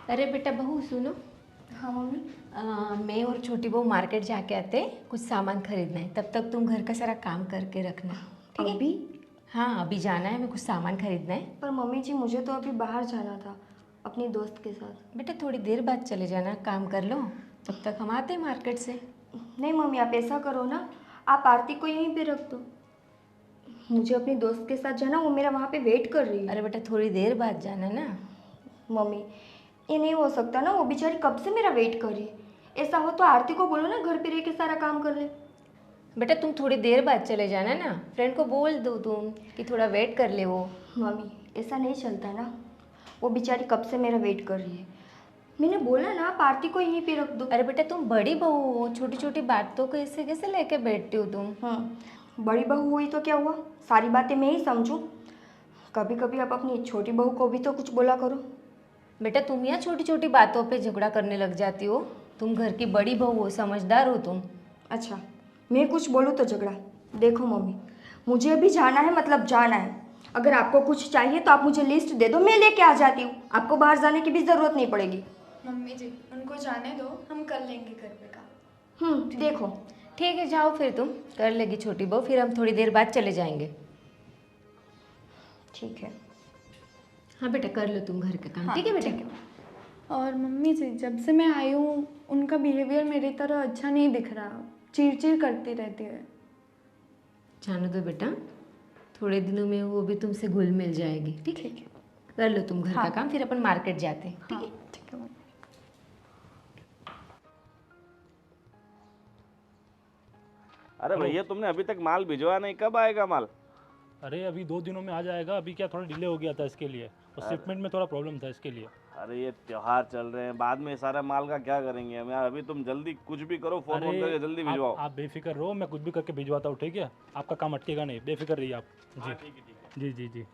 अरे बेटा बहू सुनो। हाँ मम्मी। मैं और छोटी बहू मार्केट जाके आते हैं, कुछ सामान खरीदना है। तब तक तुम घर का सारा काम करके रखना, ठीक है? अभी? हाँ अभी जाना है, मैं कुछ सामान खरीदना है। पर मम्मी जी मुझे तो अभी बाहर जाना था अपनी दोस्त के साथ। बेटा थोड़ी देर बाद चले जाना, काम कर लो, तब तक हम आते हैं मार्केट से। नहीं मम्मी, आप ऐसा करो ना, आप आरती को यहीं पे रख दो। मुझे अपनी दोस्त के साथ जाना, वो मेरा वहाँ पे वेट कर रही है। अरे बेटा थोड़ी देर बाद जाना ना। मम्मी ये नहीं हो सकता ना, वो बेचारी कब से मेरा वेट कर रही है। ऐसा हो तो आरती को बोलो ना घर पे रह के सारा काम कर ले। बेटा तुम थोड़ी देर बाद चले जाना ना, फ्रेंड को बोल दो तुम कि थोड़ा वेट कर ले वो। मम्मी ऐसा नहीं चलता ना, वो बेचारी कब से मेरा वेट कर रही है। मैंने बोला ना आप आरती को यहीं पे रख दो। अरे बेटा तुम बड़ी बहू हो, छोटी छोटी बातों को ऐसे कैसे लेके बैठती हो तुम? बड़ी बहू हुई तो क्या हुआ, सारी बातें मैं ही समझूं। कभी कभी आप अपनी छोटी बहू को भी तो कुछ बोला करो। बेटा तुम यहाँ छोटी छोटी बातों पे झगड़ा करने लग जाती हो। तुम घर की बड़ी बहू हो, समझदार हो तुम। अच्छा मैं कुछ बोलूँ तो झगड़ा? देखो मम्मी, मुझे अभी जाना है, मतलब जाना है। अगर आपको कुछ चाहिए तो आप मुझे लिस्ट दे दो, मैं लेके आ जाती हूँ। आपको बाहर जाने की भी ज़रूरत नहीं पड़ेगी। मम्मी जी उनको जाने दो, हम कर लेंगे घर पे काम। देखो। ठीक है जाओ फिर, तुम कर लेगी छोटी बहू, फिर हम थोड़ी देर बाद चले जाएंगे। ठीक है। हाँ बेटा कर लो तुम घर का काम, हाँ, ठीक है बेटा? ठीक है। और मम्मी जी जब से मैं आई हूँ उनका बिहेवियर मेरी तरह अच्छा नहीं दिख रहा, चिड़चिड़ करती रहती है। जाने दो बेटा, थोड़े दिनों में वो भी तुमसे घुल मिल जाएगी, ठीक है? कर लो तुम घर का काम, फिर अपन मार्केट जाते हैं, ठीक है? ठीक है मम्मी। अरे भैया तुमने अभी तक माल भिजवा नहीं, कब आएगा माल? अरे अभी 2 दिनों में आ जाएगा। अभी क्या थोड़ा डिले हो गया था इसके लिए, और शिपमेंट में थोड़ा प्रॉब्लम था इसके लिए। अरे ये त्योहार चल रहे हैं, बाद में सारा माल का क्या करेंगे हम यार। अभी तुम जल्दी कुछ भी करो, फोन करके जल्दी भिजवाओ। आप बेफिक्र रहो, मैं कुछ भी करके भिजवाता हूँ, ठीक है? आपका काम अटकेगा नहीं, बेफिक्र रहिए आप। जी जी जी जी।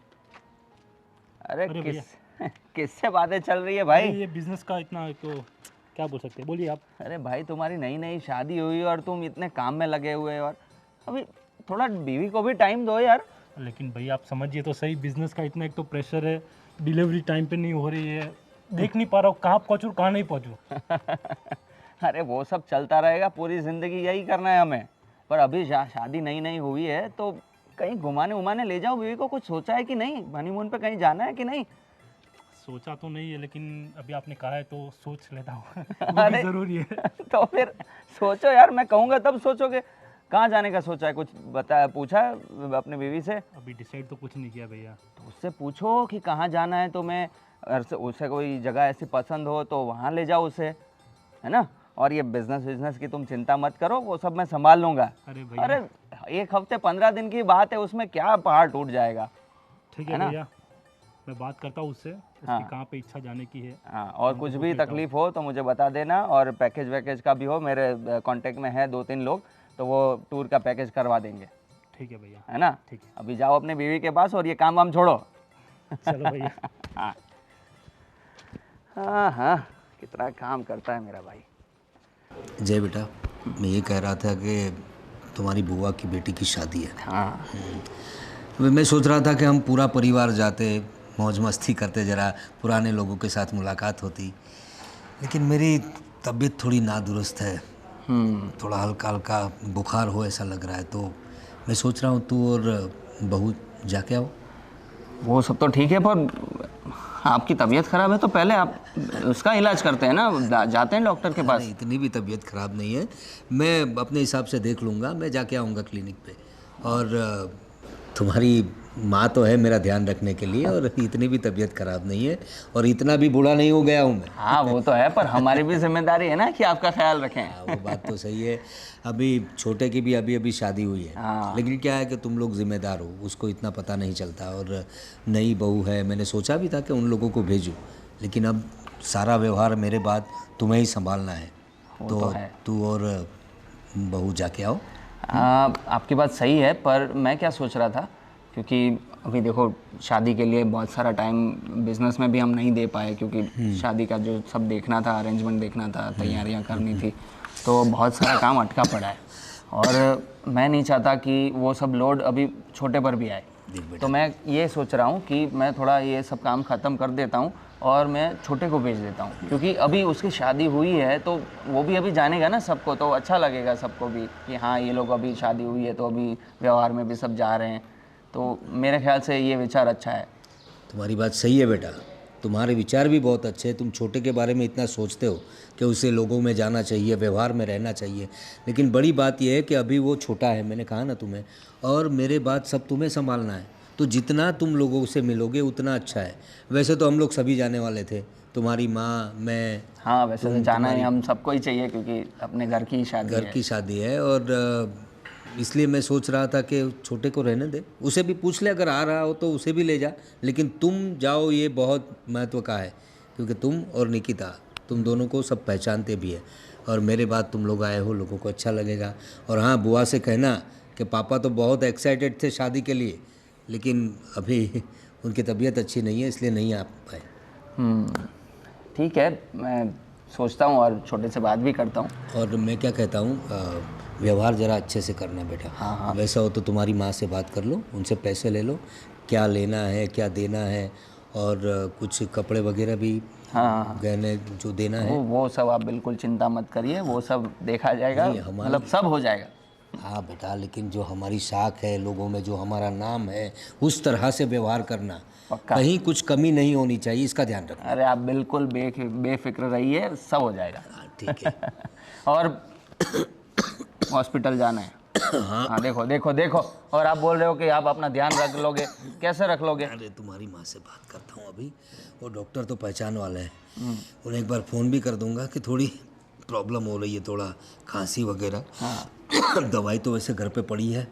अरे भैया। किससे बातें चल रही है भाई? ये बिजनेस का इतना तो क्या बोल सकते हैं, बोलिए आप। अरे भाई तुम्हारी नई नई शादी हुई और तुम इतने काम में लगे हुए हो, और अभी थोड़ा बीवी को भी टाइम दो यार। लेकिन भैया आप समझिए तो सही, बिजनेस का इतना एक तो प्रेशर है, डिलीवरी टाइम पे नहीं हो रही है, देख नहीं पा रहा हूँ कहाँ पहुँचूँ कहाँ नहीं पहुँचूँ। अरे वो सब चलता रहेगा, पूरी ज़िंदगी यही करना है हमें। पर अभी शादी नई नई हुई है तो कहीं घुमाने उमाने ले जाओ बीवी को। कुछ सोचा है कि नहीं? हनीमून पे कहीं जाना है कि नहीं? सोचा तो नहीं है, लेकिन अभी आपने कहा है तो सोच लेता हूँ। अरे ज़रूरी है। तो फिर सोचो यार, मैं कहूँगा तब सोचोगे। कहाँ जाने का सोचा है? कुछ बताया, पूछा है अपने बीवी से? अभी डिसाइड तो कुछ नहीं किया भैया। तो उससे पूछो कि कहाँ जाना है तुम्हें। अगर उसे कोई जगह ऐसी पसंद हो तो वहाँ ले जाओ उसे, है ना? और ये बिजनेस की तुम चिंता मत करो, वो सब मैं संभाल लूँगा। अरे भैया। अरे 1 हफ्ते 15 दिन की बात है, उसमें क्या पहाड़ टूट जाएगा। ठीक है ना? भैया, मैं बात करता हूँ उससे, उसकी हाँ। कहाँ पे इच्छा जाने की है। हाँ, और कुछ भी तकलीफ हो तो मुझे बता देना। और पैकेज वैकेज का भी हो, मेरे कांटेक्ट में है 2-3 लोग, तो वो टूर का पैकेज करवा देंगे। ठीक है भैया। है ना? ठीक है। अभी जाओ अपने बीवी के पास और ये काम वाम छोड़ो। चलो भैया। हाँ हाँ हाँ, कितना काम करता है मेरा भाई। जय बेटा, मैं ये कह रहा था कि तुम्हारी बुआ की बेटी की शादी है। हाँ। मैं सोच रहा था कि हम पूरा परिवार जाते, मौज मस्ती करते, ज़रा पुराने लोगों के साथ मुलाकात होती। लेकिन मेरी तबीयत थोड़ी नादुरुस्त है, थोड़ा हल्का हल्का बुखार हो ऐसा लग रहा है। तो मैं सोच रहा हूँ तू और बहू जाके आओ। वो सब तो ठीक है, पर आपकी तबीयत ख़राब है तो पहले आप उसका इलाज करते हैं ना, जाते हैं डॉक्टर के पास। नहीं, इतनी भी तबीयत ख़राब नहीं है, मैं अपने हिसाब से देख लूँगा। मैं जाके आऊँगा क्लिनिक पे। और तुम्हारी माँ तो है मेरा ध्यान रखने के लिए, और इतनी भी तबीयत ख़राब नहीं है, और इतना भी बूढ़ा नहीं हो गया हूँ मैं। हाँ वो तो है, पर हमारी भी जिम्मेदारी है ना कि आपका ख्याल रखें। हाँ, वो बात तो सही है। अभी छोटे की भी अभी शादी हुई है। हाँ। लेकिन क्या है कि तुम लोग जिम्मेदार हो, उसको इतना पता नहीं चलता। और नई बहू है, मैंने सोचा भी था कि उन लोगों को भेजूं, लेकिन अब सारा व्यवहार मेरे बाद तुम्हें ही संभालना है। तो तू और बहू जाके आओ। आपकी बात सही है, पर मैं क्या सोच रहा था, क्योंकि अभी देखो शादी के लिए बहुत सारा टाइम बिजनेस में भी हम नहीं दे पाए, क्योंकि शादी का जो सब देखना था, अरेंजमेंट देखना था, तैयारियां करनी थी, तो बहुत सारा काम अटका पड़ा है। और मैं नहीं चाहता कि वो सब लोड अभी छोटे पर भी आए। तो मैं ये सोच रहा हूँ कि मैं थोड़ा ये सब काम ख़त्म कर देता हूँ, और मैं छोटे को भेज देता हूँ, क्योंकि अभी उसकी शादी हुई है तो वो भी अभी जानेगा ना सबको, तो अच्छा लगेगा सबको भी कि हाँ ये लोग अभी शादी हुई है तो अभी व्यवहार में भी सब जा रहे हैं। तो मेरे ख्याल से ये विचार अच्छा है। तुम्हारी बात सही है बेटा, तुम्हारे विचार भी बहुत अच्छे हैं। तुम छोटे के बारे में इतना सोचते हो कि उसे लोगों में जाना चाहिए, व्यवहार में रहना चाहिए, लेकिन बड़ी बात यह है कि अभी वो छोटा है, मैंने कहा ना तुम्हें, और मेरे बाद सब तुम्हें संभालना है। तो जितना तुम लोगों से मिलोगे उतना अच्छा है। वैसे तो हम लोग सभी जाने वाले थे, तुम्हारी माँ, मैं। हाँ वैसे तो जाना है, हम सबको ही चाहिए क्योंकि अपने घर की शादी है। और इसलिए मैं सोच रहा था कि छोटे को रहने दे, उसे भी पूछ ले, अगर आ रहा हो तो उसे भी ले जा, लेकिन तुम जाओ ये बहुत महत्व का है, क्योंकि तुम और निकिता, तुम दोनों को सब पहचानते भी है, और मेरे बाद तुम लोग आए हो, लोगों को अच्छा लगेगा। और हाँ, बुआ से कहना कि पापा तो बहुत एक्साइटेड थे शादी के लिए, लेकिन अभी उनकी तबीयत अच्छी नहीं है, इसलिए नहीं आ पाए। ठीक है, मैं सोचता हूँ और छोटे से बात भी करता हूँ। और मैं क्या कहता हूँ, व्यवहार ज़रा अच्छे से करना बेटा। हाँ। वैसा हो तो तुम्हारी माँ से बात कर लो, उनसे पैसे ले लो, क्या लेना है क्या देना है, और कुछ कपड़े वगैरह भी, हाँ गहने जो देना है वो सब आप बिल्कुल चिंता मत करिए, वो सब देखा जाएगा, मतलब सब हो जाएगा। हाँ बेटा, लेकिन जो हमारी साख है, लोगों में जो हमारा नाम है, उस तरह से व्यवहार करना, कहीं कुछ कमी नहीं होनी चाहिए, इसका ध्यान रखना। अरे आप बिल्कुल बेफिक्र रहिए, सब हो जाएगा। ठीक है। और हॉस्पिटल जाना है। हाँ देखो देखो देखो, और आप बोल रहे हो कि आप अपना ध्यान रख लोगे, कैसे रख लोगे? अरे तुम्हारी माँ से बात करता हूँ अभी, वो डॉक्टर तो पहचान वाले हैं, उन्हें एक बार फ़ोन भी कर दूंगा कि थोड़ी प्रॉब्लम हो रही है, थोड़ा खांसी वगैरह। हाँ। दवाई तो वैसे घर पे पड़ी है।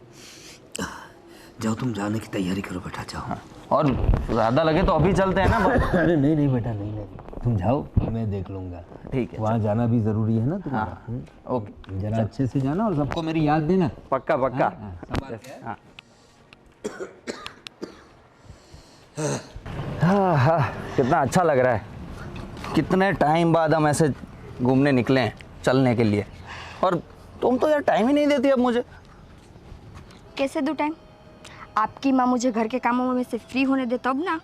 जाओ तुम जाने की तैयारी करो बेटा, जाओ। हाँ। और ज़्यादा लगे तो अभी चलते हैं ना। अरे नहीं नहीं बेटा, नहीं, तुम जाओ, मैं देख लूँगा। ठीक है, वहाँ जाना भी ज़रूरी है ना तुम्हारा। हाँ। ओके, जरा अच्छे से जाना और सबको मेरी याद देना। पक्का पक्का। हाँ, कितना अच्छा लग रहा है, कितने टाइम बाद हम ऐसे घूमने निकले हैं, चलने के लिए, और तुम तो यार टाइम ही नहीं देती अब मुझे। कैसे दूँ टाइम? आपकी माँ मुझे घर के कामों में से फ्री होने दे तब ना।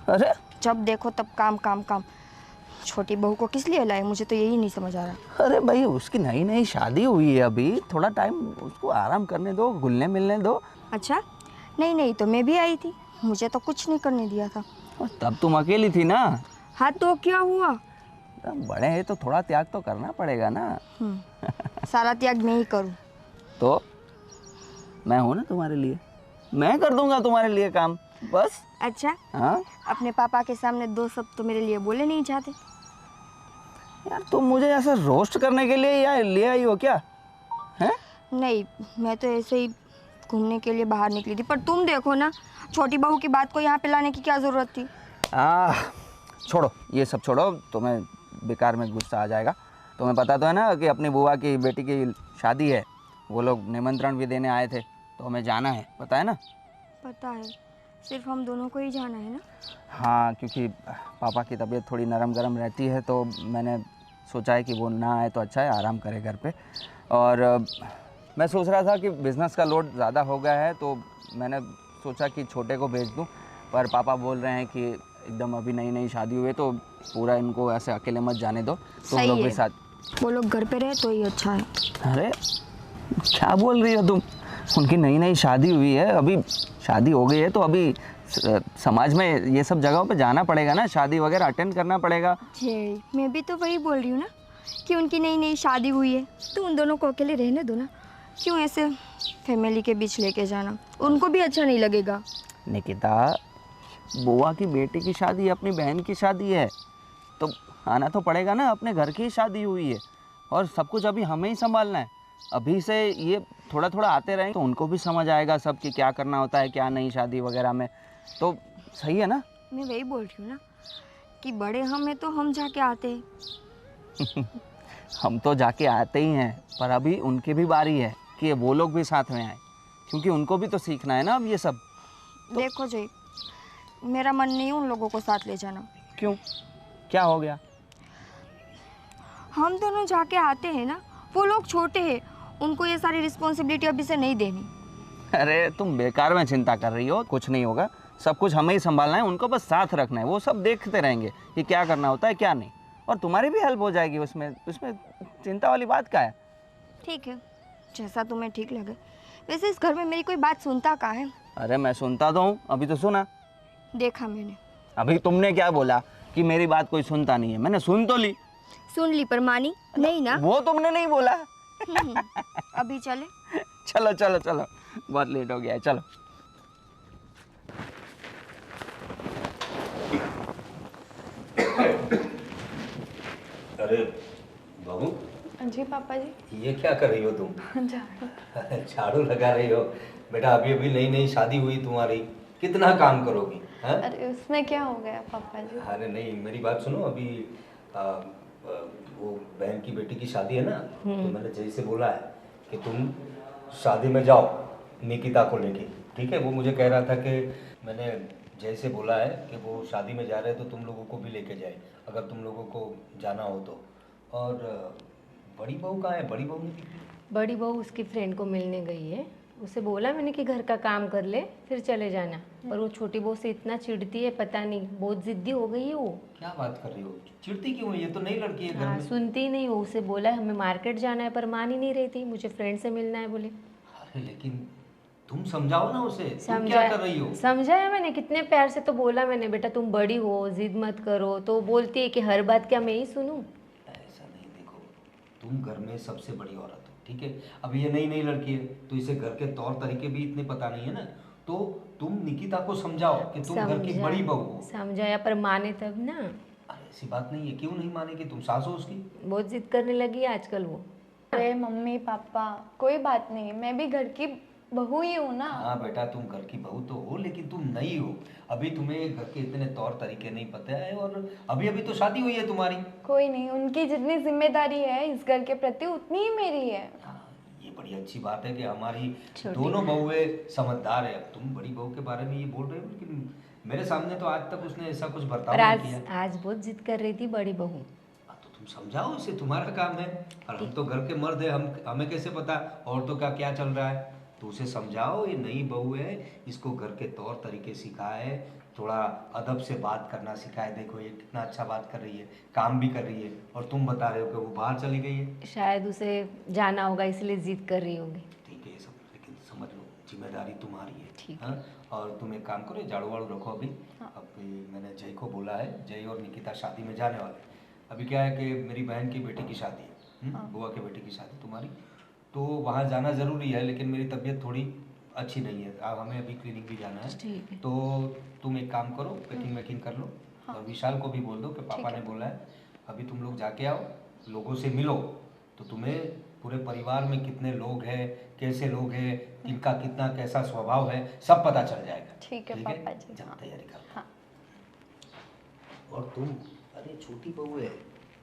अरे जब देखो तब काम काम काम। छोटी बहू को किस लिए लाए, मुझे तो यही नहीं समझ आ रहा। अरे भाई, उसकी नई नई शादी हुई है, अभी थोड़ा टाइम उसको आराम करने दो, घुलने मिलने दो। अच्छा, नहीं तो मैं भी आई थी, मुझे तो कुछ नहीं करने दिया था। तब तुम अकेली थी ना। हाँ तो क्या हुआ? बड़े हैं तो थोड़ा त्याग तो करना पड़ेगा ना। सारा त्याग मैं ही करूँ तो मैं हूँ ना तुम्हारे लिए, मैं कर दूंगा तुम्हारे लिए काम, बस। अच्छा, हाँ अपने पापा के सामने दो शब्द तो मेरे लिए बोले नहीं चाहते? यार, तुम मुझे ऐसे रोस्ट करने के लिए या ले आई हो क्या? हैं? नहीं, मैं तो ऐसे ही घूमने के लिए बाहर निकली थी, पर तुम देखो ना, छोटी बहू की बात को यहाँ पे लाने की क्या ज़रूरत थी? छोड़ो, ये सब छोड़ो, तुम्हें बेकार में गुस्सा आ जाएगा। तुम्हें पता तो है ना कि अपनी बुआ की बेटी की शादी है, वो लोग निमंत्रण भी देने आए थे, तो हमें जाना है, पता है ना? पता है, सिर्फ हम दोनों को ही जाना है ना? हाँ, क्योंकि पापा की तबीयत थोड़ी नरम गरम रहती है, तो मैंने सोचा है कि वो ना आए तो अच्छा है, आराम करे घर पे। और मैं सोच रहा था कि बिज़नेस का लोड ज़्यादा हो गया है, तो मैंने सोचा कि छोटे को भेज दूं, पर पापा बोल रहे हैं कि एकदम अभी नई नई शादी हुई है तो पूरा इनको ऐसे अकेले मत जाने दो, तुम लोग भी साथ। वो लोग घर पे रहे तो ही अच्छा है। अरे क्या बोल रही हो तुम? उनकी नई नई शादी हुई है, अभी शादी हो गई है तो अभी समाज में ये सब जगहों पे जाना पड़ेगा ना, शादी वगैरह अटेंड करना पड़ेगा। जी, मैं भी तो वही बोल रही हूँ ना कि उनकी नई नई शादी हुई है तो उन दोनों को अकेले रहने दो ना, क्यों ऐसे फैमिली के बीच लेके जाना, उनको भी अच्छा नहीं लगेगा। निकिता, बुआ की बेटी की शादी अपनी बहन की शादी है, तो आना तो पड़ेगा ना, अपने घर की शादी हुई है और सब कुछ अभी हमें ही संभालना है। अभी से ये थोड़ा थोड़ा आते रहें तो उनको भी समझ आएगा सब कि क्या करना होता है क्या नहीं शादी वगैरह में, तो सही है ना? मैं वही बोल रही हूँ ना कि बड़े हम हैं तो हम जाके आते हैं। हम तो जाके आते ही हैं, पर अभी उनकी भी बारी है कि वो लोग भी साथ में आए, क्योंकि उनको भी तो सीखना है ना अब ये सब। देखो जी, मेरा मन नहीं है उन लोगों को साथ ले जाना। क्यों, क्या हो गया? हम दोनों जाके आते हैं ना, वो लोग छोटे हैं, उनको ये सारी रिस्पॉन्सिबिलिटी अभी से नहीं देनी। अरे तुम बेकार में चिंता कर रही हो, कुछ नहीं होगा, सब कुछ हमें ही संभालना है, उनको बस साथ रखना है, वो सब देखते रहेंगे कि क्या करना होता है क्या नहीं, और तुम्हारी भी हेल्प हो जाएगी उसमें उसमें चिंता वाली बात क्या है। ठीक है, जैसा तुम्हें ठीक लगे। वैसे इस घर में मेरी कोई बात सुनता कहाँ है? अरे मैं सुनता तो हूँ, अभी तो सुना। देखा मैंने। अभी तुमने क्या बोला कि मेरी बात कोई सुनता नहीं है? मैंने सुन तो ली। सुन ली पर मानी नहीं ना? वो तुमने नहीं बोला। अभी चले? चलो चलो चलो, बहुत लेट हो गया है, चलो। अरे बहू, जी पापा जी। ये क्या कर रही हो तुम? झाड़ू। झाड़ू लगा रही हो? बेटा अभी अभी नई नई शादी हुई तुम्हारी, कितना काम करोगी? हाँ? अरे उसमें क्या हो गया पापा जी? अरे नहीं, मेरी बात सुनो। अभी वो बहन की बेटी की शादी है ना, तो मैंने जय से बोला है कि तुम शादी में जाओ निकिता को लेके, ठीक है? वो मुझे कह रहा था कि मैंने जय से बोला है कि वो शादी में जा रहे हैं तो तुम लोगों को भी लेके जाए, अगर तुम लोगों को जाना हो तो। और बड़ी बहू कहाँ है? बड़ी बहू नहीं दिख रही। बड़ी बहू उसकी फ्रेंड को मिलने गई है। उसे बोला मैंने कि घर का काम कर ले फिर चले जाना, पर वो छोटी बहू से इतना चिढ़ती है, पता नहीं, बहुत जिद्दी हो गई है वो। क्या बात कर रही हो? चिढ़ती क्यों है? ये तो नई लड़की है घर हाँ, में। सुनती ही नहीं वो। उसे बोला हमें मार्केट जाना है, पर मान ही नहीं रही थी। मुझे फ्रेंड से मिलना है बोले। अरे लेकिन तुम समझाओ ना उसे, तुम क्या कर रही हो? समझाया मैंने, कितने प्यार से तो बोला मैंने, बेटा तुम बड़ी हो, जिद मत करो। तो बोलती है कि हर बात क्या मैं ही सुनूं? ऐसा नहीं, देखो तुम घर में सबसे बड़ी औरत हो, ठीक है? अब ये नई नई लड़की है तो इसे घर के तौर तरीके भी इतने पता नहीं है ना, तो तुम निकिता को समझाओ कि तुम घर की बड़ी बहू हो। समझाया पर माने तब ना। अरे ऐसी बात नहीं है, क्यों नहीं मानेगी? तुम सास हो उसकी। बहुत जिद करने लगी है आजकल वो। अरे मम्मी पापा कोई बात नहीं, मैं भी घर की बहू ही हूँ ना। हाँ बेटा, तुम घर की बहू तो हो, लेकिन तुम नई हो, अभी तुम्हें घर के इतने तौर तरीके नहीं पता है, और अभी अभी तो शादी हुई है तुम्हारी। कोई नहीं, उनकी जितनी जिम्मेदारी है इस घर के प्रति उतनी ही मेरी है। हाँ, ये बड़ी अच्छी बात है कि हमारी दोनों बहुएं समझदार है। अब तुम बड़ी बहू के बारे में ये बोल रहे हो, लेकिन मेरे सामने तो आज तक उसने ऐसा कुछ बर्ताव पर नहीं किया। आज बहुत जिद कर रही थी बड़ी बहू। तो तुम समझाओ इसे, तुम्हारा काम है। और हम तो घर के मर्द है, हमें कैसे पता औरतों का क्या चल रहा है? तो उसे समझाओ, ये नई बहू है, इसको घर के तौर तरीके सिखाए, थोड़ा अदब से बात करना सिखाए। देखो ये कितना अच्छा बात कर रही है, काम भी कर रही है, और तुम बता रहे हो कि वो बाहर चली गई है। शायद उसे जाना होगा इसलिए जिद कर रही होगी। ठीक है ये सब, लेकिन समझ लो जिम्मेदारी तुम्हारी है। ठीक हाँ? और तुम एक काम करो, झाड़ू वाड़ू रखो अभी। अभी मैंने जय को बोला है, जय और निकिता शादी में जाने वाले। अभी क्या है कि मेरी बहन की बेटी की शादी है, बुआ के बेटी की शादी तुम्हारी, तो वहाँ जाना ज़रूरी है, लेकिन मेरी तबीयत थोड़ी अच्छी नहीं है। अब हमें अभी क्लिनिक भी जाना है। ठीक है। तो तुम एक काम करो, पैकिंग वैकिंग कर लो, और विशाल को भी बोल दो कि पापा ने बोला है अभी तुम लोग जाके आओ, लोगों से मिलो, तो तुम्हें पूरे परिवार में कितने लोग हैं, कैसे लोग हैं, किनका कितना कैसा स्वभाव है, सब पता चल जाएगा। ठीक है पापा जी। जाओ तैयारी कर। हाँ। और तुम, अरे छोटी बहू है,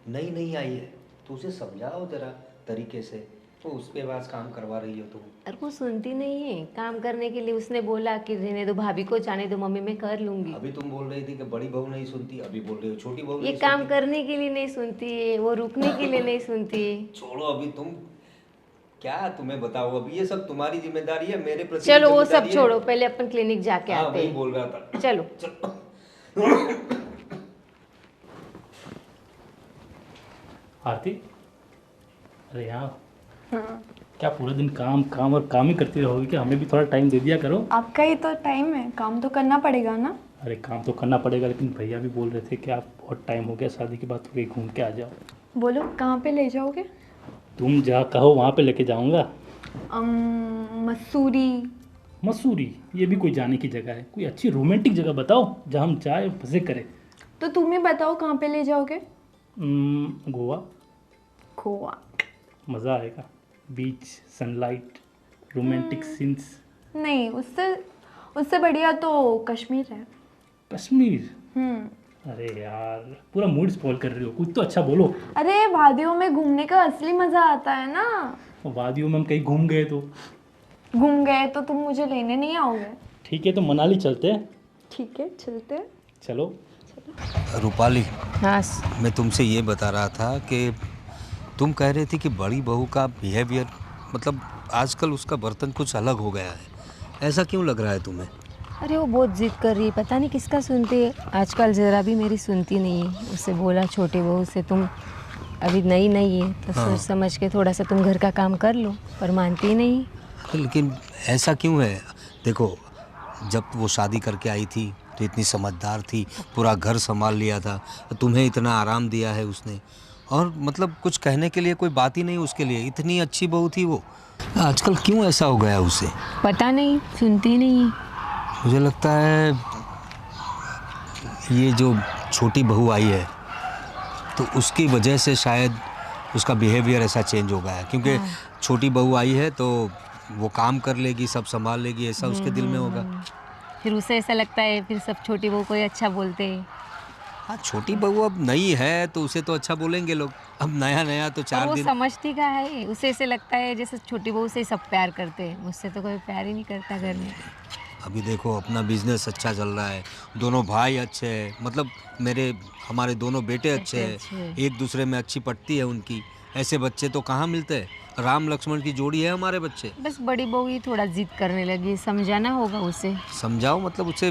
नई नई आई है, तो उसे समझाओ जरा तरीके से, तो उसके पास काम करवा रही हो तुम। और वो सुनती नहीं है। काम करने के लिए उसने बोला कि रहने दो, भाभी को जाने दो, मम्मी मैं कर लूंगी। अभी तुम बोल रही थी कि बड़ी बहू नहीं सुनती, अभी बोल रही हो छोटी बहू ये नहीं काम सुनती। करने के लिए नहीं सुनती है, वो रुकने के लिए नहीं सुनती है। छोड़ो अभी तुम, क्या तुम्हें बताओ, अभी ये सब तुम्हारी जिम्मेदारी है, मेरे प्रति चलो वो जिम्मेदारी सब है। छोड़ो, पहले अपन क्लिनिक जाके हाँ, आते वही हैं। बोल रहा था। चलो। आरती, अरे यहाँ क्या पूरा दिन काम काम और काम ही करती रहोगी? क्या हमें भी थोड़ा टाइम दे दिया करो। आपका ही तो टाइम है, काम तो करना पड़ेगा ना। अरे काम तो करना पड़ेगा, लेकिन भैया भी बोल रहे थे कि आप बहुत टाइम हो गया शादी के बाद, तो कहीं घूम के आ जाओ। बोलो कहाँ पे ले जाओगे? तुम जहाँ कहो वहाँ पे लेके जाऊँगा। मसूरी। मसूरी? ये भी कोई जाने की जगह है? कोई अच्छी रोमांटिक जगह बताओ जहाँ हम जाए मज़े करें। तो तुम ही बताओ कहाँ पे ले जाओगे? गोवा। गोवा मज़ा आएगा, बीच, सनलाइट, रोमांटिक सीन्स। नहीं, उससे बढ़िया तो कश्मीर है। कश्मीर? अरे यार पूरा मूड स्पॉइल कर रही हो, कुछ तो अच्छा बोलो। अरे वादियों में घूमने का असली मजा आता है ना। वादियों में हम कहीं घूम गए तो? घूम गए तो तुम मुझे लेने नहीं आओगे? ठीक है तो मनाली चलते हैं। ठीक है चलते हैं। चलो। रूपाली, हाँ। मैं तुमसे ये बता रहा था कि तुम कह रही थी कि बड़ी बहू का बिहेवियर, मतलब आजकल उसका बर्तन कुछ अलग हो गया है, ऐसा क्यों लग रहा है तुम्हें? अरे वो बहुत जिद कर रही है, पता नहीं किसका सुनती है। आजकल ज़रा भी मेरी सुनती नहीं है। उससे बोला छोटे बहू से, तुम अभी नई नई है तो सोच समझ के थोड़ा सा तुम घर का काम कर लो, पर मानती ही नहीं। लेकिन ऐसा क्यों है? देखो, जब वो शादी करके आई थी तो इतनी समझदार थी, पूरा घर संभाल लिया था, तुम्हें इतना आराम दिया है उसने, और मतलब कुछ कहने के लिए कोई बात ही नहीं उसके लिए। इतनी अच्छी बहू थी वो, आजकल क्यों ऐसा हो गया उसे? पता नहीं, सुनती नहीं है। मुझे लगता है ये जो छोटी बहू आई है तो उसकी वजह से शायद उसका बिहेवियर ऐसा चेंज हो गया है, क्योंकि छोटी बहू आई है तो वो काम कर लेगी, सब संभाल लेगी, ऐसा उसके दिल में होगा। फिर उसे ऐसा लगता है, फिर सब छोटी बहू को ही अच्छा बोलते हैं। हाँ, छोटी बहू अब नई है तो उसे तो अच्छा बोलेंगे लोग। अब नया नया तो और 4 वो दिन। समझती का है, उसे ऐसे लगता है जैसे छोटी बहू से ही सब प्यार करते हैं, मुझसे तो कोई प्यार ही नहीं करता घर में। अभी देखो, अपना बिजनेस अच्छा चल रहा है, दोनों भाई अच्छे हैं, मतलब हमारे दोनों बेटे अच्छे हैं, एक दूसरे में अच्छी पटती है उनकी। ऐसे बच्चे तो कहाँ मिलते हैं? राम लक्ष्मण की जोड़ी है हमारे बच्चे। बस बड़ी बहू ही थोड़ा जिद करने लगी, समझाना होगा उसे। समझाओ, मतलब उसे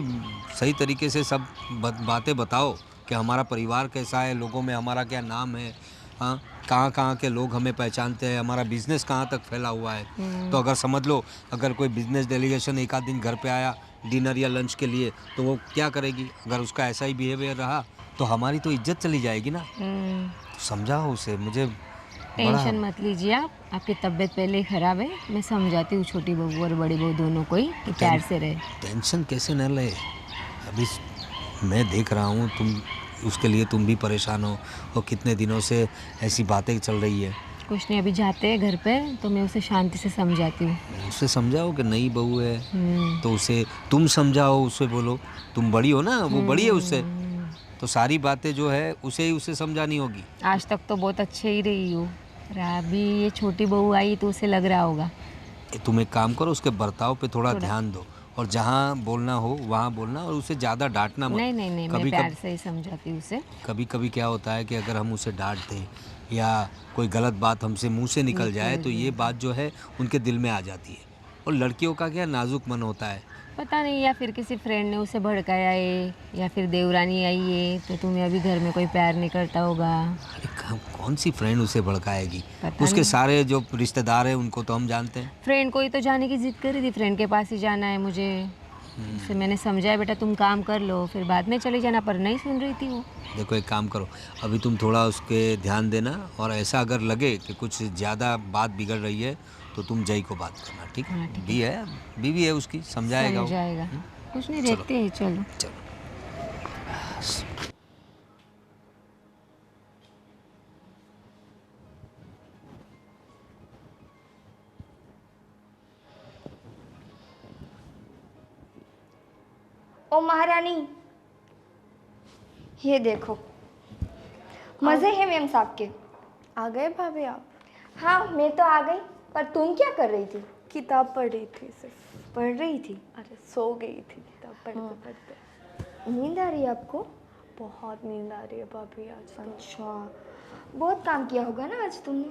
सही तरीके से सब बातें बताओ कि हमारा परिवार कैसा है, लोगों में हमारा क्या नाम है, हाँ, कहाँ कहाँ के लोग हमें पहचानते हैं, हमारा बिजनेस कहाँ तक फैला हुआ है। तो अगर समझ लो, अगर कोई बिजनेस डेलीगेशन एक आध दिन घर पे आया डिनर या लंच के लिए, तो वो क्या करेगी? अगर उसका ऐसा ही बिहेवियर रहा तो हमारी तो इज्जत चली जाएगी ना। समझाओ उसे। मुझे टेंशन मत लीजिए आप, आपकी तबीयत पहले ही ख़राब है। मैं समझाती हूँ छोटी बहू और बड़ी बहू दोनों को ही कि प्यार से रहे। टेंशन कैसे न ले? अभी मैं देख रहा हूँ उसके लिए तुम भी परेशान हो, और कितने दिनों से ऐसी बातें चल रही है। कुछ नहीं, अभी जाते हैं घर पे तो मैं उसे शांति से समझाती हूँ। उसे समझाओ कि नई बहू है तो उसे तुम समझाओ, उसे बोलो तुम बड़ी हो ना, वो बड़ी है उससे, तो सारी बातें जो है उसे समझानी होगी। आज तक तो बहुत अच्छे ही रही हूँ, पर अभी ये छोटी बहू आई तो उसे लग रहा होगा। तुम एक काम करो, उसके बर्ताव पे थोड़ा ध्यान दो, और जहाँ बोलना हो वहाँ बोलना, और उसे ज़्यादा डांटना मत। नहीं, मैं प्यार से ही समझाती हूँ उसे। कभी कभी क्या होता है कि अगर हम उसे डांट दें या कोई गलत बात हमसे मुंह से निकल जाए तो ये बात जो है उनके दिल में आ जाती है, और लड़कियों का क्या नाजुक मन होता है। पता नहीं, या फिर किसी फ्रेंड ने उसे भड़काया है, या फिर देवरानी आई है तो तुम्हें अभी घर में कोई प्यार नहीं करता होगा। अरे कौन सी फ्रेंड उसे भड़काएगी? पता उसके सारे जो रिश्तेदार हैं उनको तो हम जानते हैं। फ्रेंड को ही तो जाने की जिद कर रही थी, फ्रेंड के पास ही जाना है मुझे। उसे मैंने समझाया, बेटा तुम काम कर लो फिर बाद में चले जाना, पर नहीं सुन रही थी वो। देखो, एक काम करो, अभी तुम थोड़ा उसके ध्यान देना, और ऐसा अगर लगे कि कुछ ज़्यादा बात बिगड़ रही है तो तुम जय को बात करना, ठीक है? बीवी है उसकी, समझाएगा वो। कुछ नहीं, देखते हैं, चलो। ओ महारानी, ये देखो, मज़े हैं मैम साहब के। आ गए भाभी आप? हाँ, मैं तो आ गई, पर तुम क्या कर रही थी? किताब पढ़ रही थी सिर्फ। पढ़ रही थी? अरे सो गई थी किताब पढ़ते पढ़ते। नींद आ रही है आपको? बहुत नींद आ रही है भाभी आज तो। अच्छा, बहुत काम किया होगा ना आज तुमने?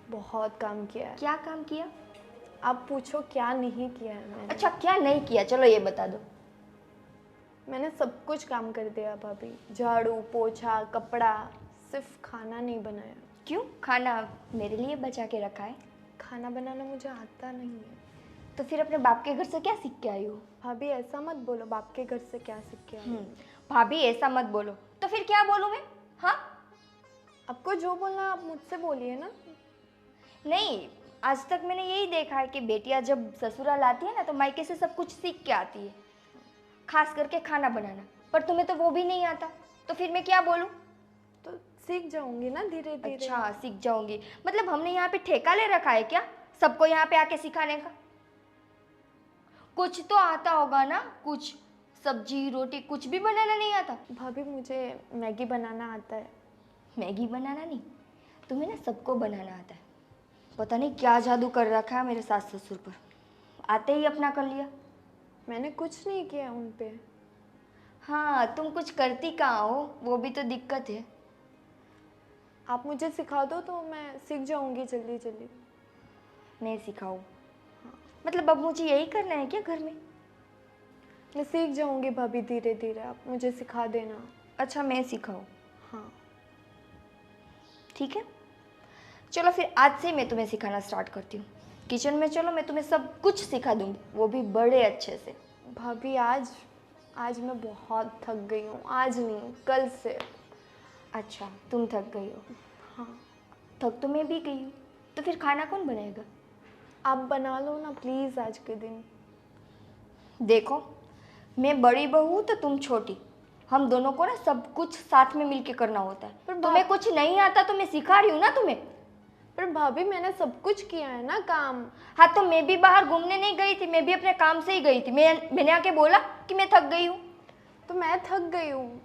बहुत काम किया है। क्या काम किया? आप पूछो क्या नहीं किया है मैंने। अच्छा, क्या नहीं किया, चलो ये बता दो। मैंने सब कुछ काम कर दिया भाभी, झाड़ू पोछा कपड़ा, सिर्फ खाना नहीं बनाया। क्यों? खाना मेरे लिए बचा के रखा है? खाना बनाना मुझे आता नहीं है। तो फिर अपने बाप के घर से क्या सीख के आई हो? भाभी ऐसा मत बोलो, बाप के घर से क्या सीख के आई हो? भाभी ऐसा मत बोलो, तो फिर क्या बोलूँ मैं? हाँ, आपको जो बोलना है आप मुझसे बोलिए ना। नहीं, आज तक मैंने यही देखा है कि बेटियां जब ससुराल आती है ना तो मायके से सब कुछ सीख के आती है, खास करके खाना बनाना। पर तुम्हें तो वो भी नहीं आता, तो फिर मैं क्या बोलूँ? तो सीख जाऊंगी ना धीरे धीरे। अच्छा, सीख जाऊंगी? मतलब हमने यहाँ पे ठेका ले रखा है क्या सबको यहाँ पे आके सिखाने का? कुछ तो आता होगा ना, कुछ सब्जी रोटी कुछ भी बनाना नहीं आता? भाभी मुझे मैगी बनाना आता है। मैगी बनाना नहीं, तुम्हें ना सबको बनाना आता है। पता नहीं क्या जादू कर रखा है मेरे सास ससुर पर, आते ही अपना कर लिया। मैंने कुछ नहीं किया उन पे। हाँ, तुम कुछ करती कहाँ हो, वो भी तो दिक्कत है। आप मुझे सिखा दो तो मैं सीख जाऊंगी जल्दी जल्दी। मैं सिखाऊँ? मतलब अब मुझे यही करना है क्या घर में? मैं सीख जाऊंगी भाभी धीरे धीरे, आप मुझे सिखा देना। अच्छा मैं सिखाऊँ? हाँ ठीक है, चलो फिर आज से मैं तुम्हें सिखाना स्टार्ट करती हूँ। किचन में चलो, मैं तुम्हें सब कुछ सिखा दूँगी, वो भी बड़े अच्छे से। भाभी आज मैं बहुत थक गई हूँ, आज नहीं कल से। अच्छा तुम थक गई हो? हाँ थक तो मैं भी गई हूँ, तो फिर खाना कौन बनाएगा? आप बना लो ना प्लीज़ आज के दिन। देखो, मैं बड़ी बहू हूँ तो तुम छोटी, हम दोनों को ना सब कुछ साथ में मिलके करना होता है। पर तुम्हें कुछ नहीं आता तो मैं सिखा रही हूँ ना तुम्हें। पर भाभी मैंने सब कुछ किया है ना काम। हाँ तो मैं भी बाहर घूमने नहीं गई थी, मैं भी अपने काम से ही गई थी। मैंने आके बोला कि मैं थक गई हूँ? तो मैं थक गई हूँ,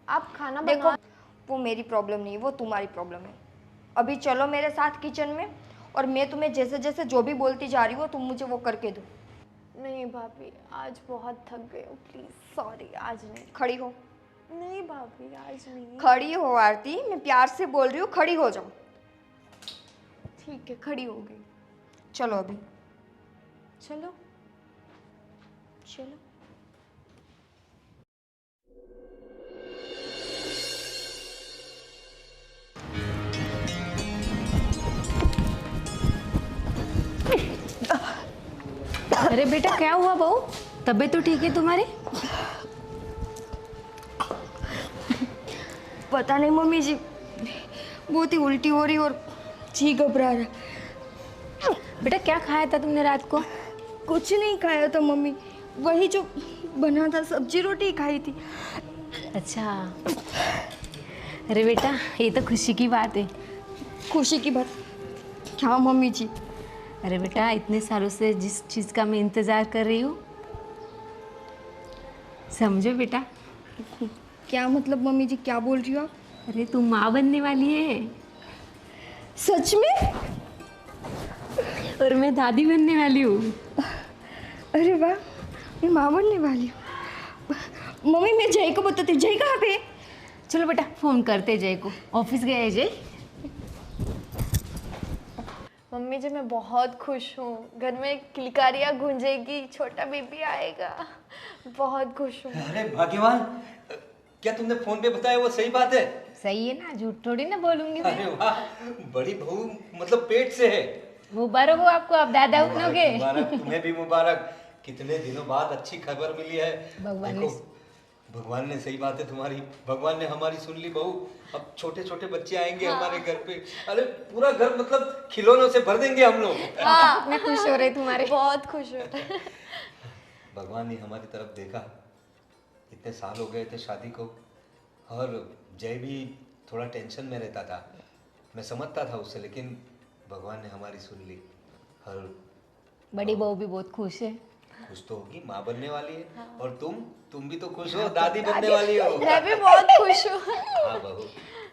आप खाना देखो, बना। वो मेरी प्रॉब्लम नहीं है, वो तुम्हारी प्रॉब्लम है। अभी चलो मेरे साथ किचन में, और मैं तुम्हें जैसे जैसे जो भी बोलती जा रही हो तुम मुझे वो करके दो। नहीं भाभी आज बहुत थक गई हूँ, प्लीज़ सॉरी, आज नहीं। खड़ी हो। नहीं भाभी आज नहीं। खड़ी हो आरती, मैं प्यार से बोल रही हूँ, खड़ी हो जाओ। ठीक है खड़ी हो गई। चलो अभी चलो चलो। अरे बेटा क्या हुआ बहू, तबीयत तो ठीक है तुम्हारी? पता नहीं मम्मी जी, बहुत ही उल्टी हो रही और जी घबरा रहा। बेटा क्या खाया था तुमने रात को? कुछ नहीं खाया था मम्मी, वही जो बना था, सब्जी रोटी खाई थी। अच्छा, अरे बेटा ये तो खुशी की बात है। खुशी की बात क्या मम्मी जी? अरे बेटा इतने सालों से जिस चीज़ का मैं इंतज़ार कर रही हूँ, समझो बेटा। क्या मतलब मम्मी जी, क्या बोल रही हो आप? अरे तुम माँ बनने वाली है। सच में? और मैं दादी बनने वाली हूँ। अरे वाह, मैं माँ बनने वाली हूँ। मम्मी मैं जय को बताती हूँ। जय कहाँ पे? चलो बेटा फ़ोन करते जय को, ऑफिस गया है जय? मम्मी जी मैं बहुत खुश हूँ, घर में किलकारियाँ गूंजेगी, छोटा बेबी आएगा, बहुत खुश हूँ। अरे भाग्यवान, क्या तुमने फोन पे बताया वो सही बात है? सही है ना, झूठ थोड़ी ना बोलूंगी मैं। अरे वाह, बड़ी बहू मतलब पेट से है। मुबारक हो आपको, आप दादा बनोगे। मुबारक, तुम्हें भी मुबारक। कितने दिनों बाद अच्छी खबर मिली है। भगवान देखो, भगवान ने सही बात है तुम्हारी, भगवान ने हमारी सुन ली बहू। अब छोटे छोटे बच्चे आएंगे हमारे घर पे, अरे पूरा घर मतलब खिलौनों से भर देंगे हम लोग। हाँ मैं खुश हो रही तुम्हारे। बहुत खुश हूँ। भगवान ने हमारी तरफ देखा, इतने साल हो गए थे शादी को, और जय भी थोड़ा टेंशन में रहता था, मैं समझता था उससे, लेकिन भगवान ने हमारी सुन ली। और बड़ी बहू भी बहुत खुश है। खुश तो होगी, माँ बनने वाली है। और तुम भी तो खुश हो, दादी बनने वाली हो। मैं भी बहुत खुश हूँ। हाँ बहू,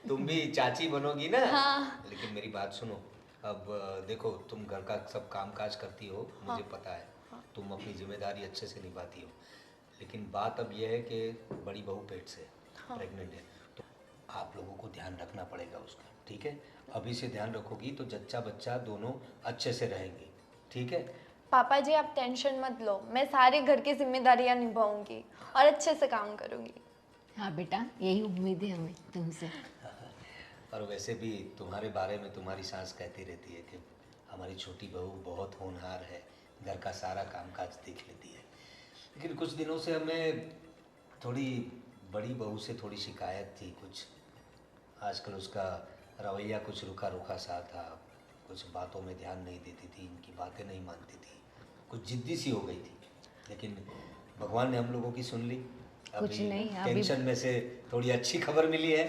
तुम भी चाची बनोगी ना। लेकिन मेरी बात सुनो, अब देखो तुम घर का सब काम काज करती हो, मुझे पता है तुम अपनी जिम्मेदारी अच्छे से निभाती हो, लेकिन बात अब यह है कि बड़ी बहू पेट से प्रेग्नेंट है, तो आप लोगों को ध्यान रखना पड़ेगा उसका, ठीक है? अभी से ध्यान रखोगी तो जच्चा बच्चा दोनों अच्छे से रहेंगे, ठीक है? पापा जी आप टेंशन मत लो, मैं सारी घर की जिम्मेदारियां निभाऊंगी और अच्छे से काम करूंगी। हाँ बेटा यही उम्मीद है हमें तुमसे। और वैसे भी तुम्हारे बारे में तुम्हारी सास कहती रहती है कि हमारी छोटी बहू बहुत होनहार है, घर का सारा कामकाज देख लेती है। लेकिन कुछ दिनों से हमें थोड़ी बड़ी बहू से थोड़ी शिकायत थी, कुछ आजकल उसका रवैया कुछ रुखा रुखा सा था, कुछ बातों में ध्यान नहीं देती थी, इनकी बातें नहीं मानती थी, कुछ जिद्दी सी हो गई थी। लेकिन भगवान ने हम लोगों की सुन ली, कुछ नहीं, अभी टेंशन में से थोड़ी अच्छी खबर मिली है।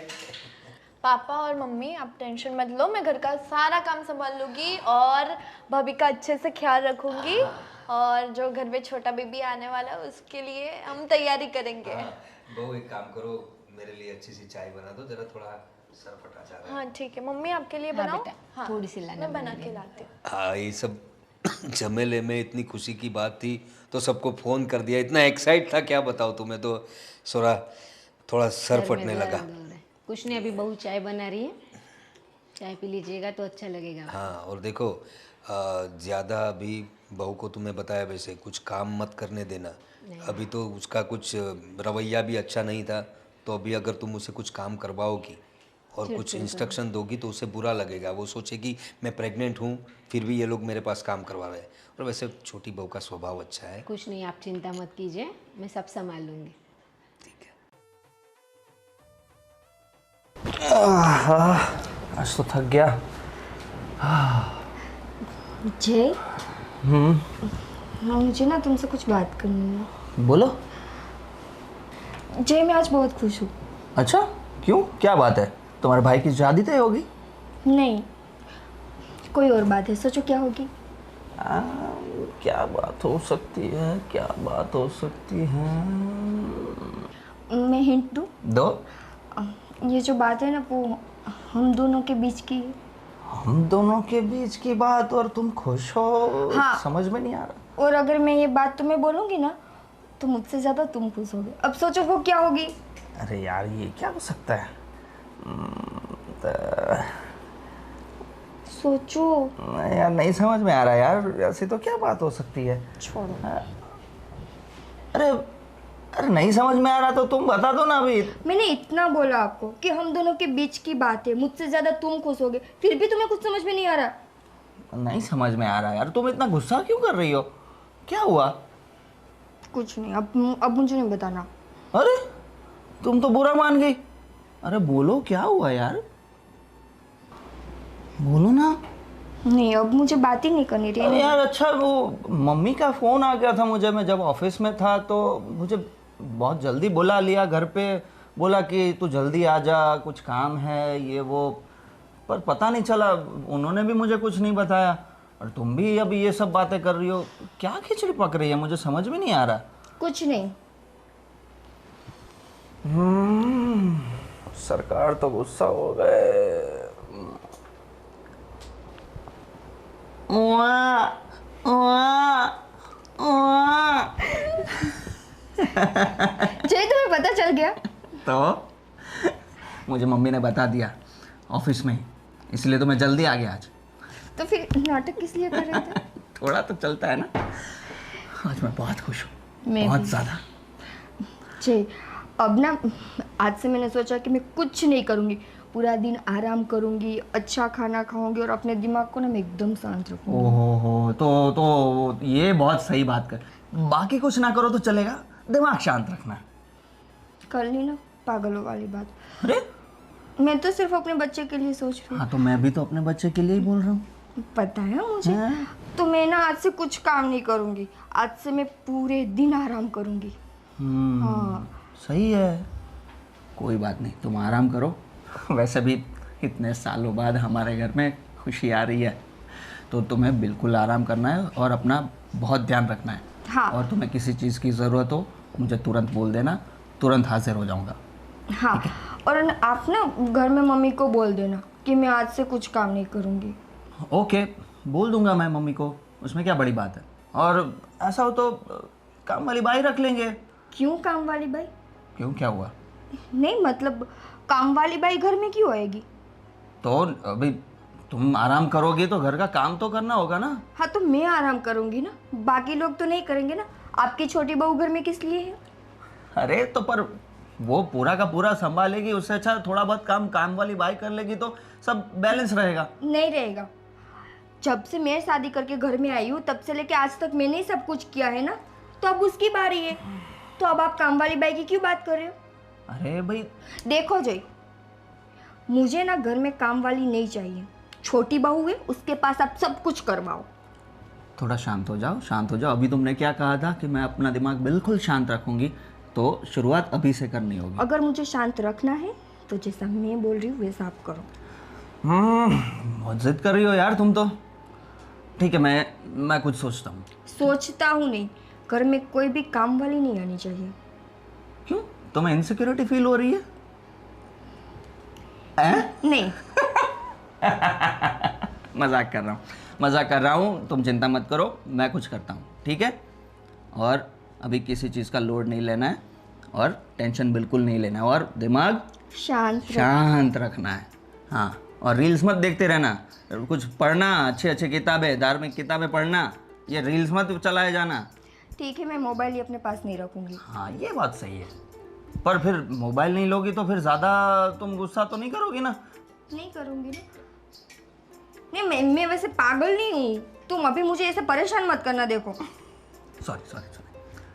पापा और मम्मी आप टेंशन मत लो, मैं घर का सारा काम संभाल लूँगी और भाभी का अच्छे से ख्याल रखूँगी, और जो घर में छोटा बेबी आने वाला है उसके लिए हम तैयारी करेंगे। बहू एक काम करो, मेरे लिए अच्छी सी चाय बना दो, जरा थोड़ा सर फटा जा रहा है। हाँ ठीक है मम्मी, आपके लिए हाँ बनाओ। बेटा, हाँ थोड़ी सी लाना मैं बना बना के देना। लाती हूँ। हाँ ये सब झमेले में इतनी खुशी की बात थी तो सबको फ़ोन कर दिया, इतना एक्साइट था क्या बताओ तुम्हें, तो थोड़ा सर सर में फटने लगा। दर्द हो रहा है। कुछ नहीं, अभी बहू चाय बना रही है, चाय पी लीजिएगा तो अच्छा लगेगा। हाँ और देखो ज़्यादा अभी बहू को तुम्हें बताया वैसे कुछ काम मत करने देना। अभी तो उसका कुछ रवैया भी अच्छा नहीं था, तो अभी अगर तुम उसे कुछ काम करवाओगी और कुछ इंस्ट्रक्शन दोगी तो उसे बुरा लगेगा। वो सोचेगी मैं प्रेग्नेंट हूँ फिर भी ये लोग मेरे पास काम करवा रहे हैं। और वैसे छोटी बहू का स्वभाव अच्छा है। कुछ नहीं, आप चिंता मत कीजिए, मैं सब संभाल लूँगी। ठीक है। आज तो थक गया। जय, हाँ मुझे ना तुमसे कुछ बात करनी है। बोलो। जय, मैं आज बहुत खुश हूँ। अच्छा, क्यों, क्या बात है? तुम्हारे भाई की शादी तय होगी? नहीं, कोई और बात है, सोचो क्या होगी। क्या बात हो सकती है, क्या बात हो सकती है? मैं हिंट दूँ? दो। ये जो बात है ना वो हम दोनों के बीच की है। हम दोनों के बीच की बात और तुम खुश हो? हाँ। समझ में नहीं आ रहा। और अगर मैं ये बात तुम्हें बोलूँगी ना तो मुझसे ज़्यादा तुम खुश होगे। अब सोचो वो क्या होगी। अरे यार, ये क्या हो सकता है? सोचो। यार नहीं समझ में आ रहा यार, ऐसी तो क्या बात हो सकती है? छोड़ो। अरे अरे नहीं समझ में आ रहा तो तुम बता दो ना अभी। मैंने इतना बोला आपको कि हम दोनों के बीच की बात है, मुझसे ज़्यादा तुम खुश होगे, फिर भी तुम्हें कुछ समझ में नहीं आ रहा। नहीं समझ में आ रहा यार, तुम इतना गुस्सा क्यों कर रही हो? क्या हुआ? कुछ नहीं, अब मुझे नहीं बताना। अरे तुम तो बुरा मान गई। अरे बोलो, क्या हुआ यार? बोलो ना। नहीं, अब मुझे बात ही नहीं करनी अरे रही। यार, अच्छा वो मम्मी का फ़ोन आ गया था मुझे, मैं जब ऑफिस में था तो मुझे बहुत जल्दी बुला लिया घर पे, बोला कि तू जल्दी आ जा, कुछ काम है ये वो, पर पता नहीं चला, उन्होंने भी मुझे कुछ नहीं बताया। और तुम भी अभी ये सब बातें कर रही हो, क्या खिचड़ी पक रही है, मुझे समझ में नहीं आ रहा। कुछ नहीं। सरकार तो गुस्सा हो गए। जय, तुम्हें पता चल गया? तो मुझे मम्मी ने बता दिया ऑफिस में ही, इसलिए तो मैं जल्दी आ गया आज। तो फिर नाटक किस लिए कर रहे थे? थोड़ा तो चलता है ना। आज मैं बहुत खुश हूँ, मैं बहुत भी। ज़्यादा। जय, अब ना आज से मैंने सोचा कि मैं कुछ नहीं करूँगी, पूरा दिन आराम करूँगी, अच्छा खाना खाऊंगी और अपने दिमाग को ना मैं एकदम शांत रखूँगी। ओहो, तो ये बहुत सही बात कर। बाकी कुछ ना करो तो चलेगा, दिमाग शांत रखना। कर ली ना पागलों वाली बात। अरे मैं तो सिर्फ अपने बच्चे के लिए सोच रही हाँ, तो मैं भी तो अपने बच्चे के लिए ही बोल रहा हूँ। हूँ। पता है मुझे। हाँ। तो मैं ना आज से कुछ काम नहीं करूँगी, आज से मैं पूरे दिन आराम करूँगी। हाँ। सही है, कोई बात नहीं, तुम आराम करो। वैसे भी इतने सालों बाद हमारे घर में खुशी आ रही है, तो तुम्हें बिल्कुल आराम करना है और अपना बहुत ध्यान रखना है। हाँ। और तुम्हें किसी चीज़ की ज़रूरत हो मुझे तुरंत बोल देना, तुरंत हाजिर हो जाऊंगा। हाँ, और आप ना घर में मम्मी को बोल देना कि मैं आज से कुछ काम नहीं करूँगी। ओके, बोल दूंगा मैं मम्मी को, उसमें क्या बड़ी बात है। और ऐसा हो तो काम वाली बाई रख लेंगे। क्यों काम वाली बाई? क्यों, क्या हुआ? नहीं मतलब काम वाली बाई घर में क्यों आएगी? तो अभी तुम आराम करोगे तो घर का काम तो करना होगा ना। हाँ, तो मैं आराम करूँगी ना, बाकी लोग तो नहीं करेंगे ना। आपकी छोटी बहू घर में किस लिए है? अरे तो पर वो पूरा का पूरा संभालेगी, उससे अच्छा थोड़ा बहुत काम वाली बाई कर लेगी तो सब बैलेंस रहेगा। नहीं रहेगा। जब से मैं शादी करके घर में आई हूँ तब से लेके आज तक मैंने ही सब कुछ किया है ना, तो अब उसकी बारी है। तो अब आप काम वाली बाई की क्यों बात कर रहे हो? अरे भाई, देखो जय, मुझे ना घर में काम वाली नहीं चाहिए। छोटी बहू है, उसके पास आप सब कुछ करवाओ। थोड़ा शांत हो जाओ, शांत हो जाओ। अभी तुमने क्या कहा था कि मैं अपना दिमाग बिल्कुल शांत रखूंगी, तो शुरुआत अभी से करनी होगी। अगर मुझे शांत रखना है तो जैसा मैं बोल रही हूँ वैसा आप करो। बहुत जिद कर रही हो यार तुम तो। ठीक है, मैं कुछ सोचता हूँ। सोचता हूँ नहीं, घर में कोई भी काम वाली नहीं आनी चाहिए। क्यों, तुम्हें इनसिक्योरिटी फील हो रही है? नहीं। मजाक कर रहा हूँ, तुम चिंता मत करो, मैं कुछ करता हूँ, ठीक है? और अभी किसी चीज़ का लोड नहीं लेना है और टेंशन बिल्कुल नहीं लेना है और दिमाग शांत रखना है। हाँ, और रील्स मत देखते रहना, कुछ पढ़ना, अच्छे अच्छे किताबें, धार्मिक किताबें पढ़ना, ये रील्स मत चलाए जाना। ठीक है, मैं मोबाइल ही अपने पास नहीं रखूंगी। हाँ ये बात सही है, पर फिर मोबाइल नहीं लोगी तो फिर ज़्यादा तुम गुस्सा तो नहीं करोगी ना? नहीं करूंगी ना। नहीं, मैं वैसे पागल नहीं हूँ। तुम अभी मुझे ऐसे परेशान मत करना। देखो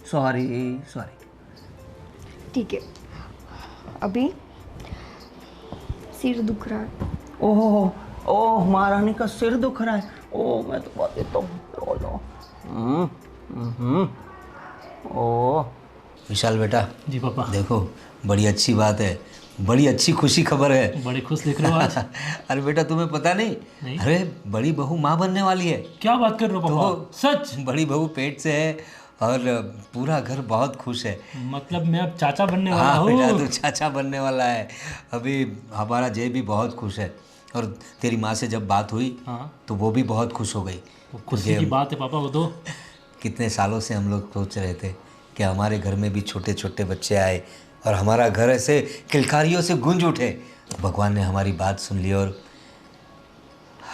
सॉरी। ठीक है, अभी सिर दुख रहा है। ओह महारानी का सिर दुख रहा है। ओह मैं तो बात देता हूँ। ओह विशाल बेटा, जी पापा। देखो बड़ी अच्छी बात है, बड़ी अच्छी खुशी खबर है। बड़े खुश दिख रहे हो आज। अरे बेटा तुम्हें पता नहीं? अरे बड़ी बहू माँ बनने वाली है। क्या बात कर रहे हो पापा? सच? बड़ी बहू पेट से है और पूरा घर बहुत खुश है। मतलब मैं अब चाचा बनने वाला हाँ बेटा, हूँ। तू चाचा बनने वाला है। अभी हमारा जय भी बहुत खुश है और तेरी माँ से जब बात हुई हाँ। तो वो भी बहुत खुश हो गई। तो खुशी की बात है पापा वो तो। कितने सालों से हम लोग सोच रहे थे कि हमारे घर में भी छोटे छोटे बच्चे आए और हमारा घर ऐसे किलकारियों से गूंज उठे। भगवान ने हमारी बात सुन ली और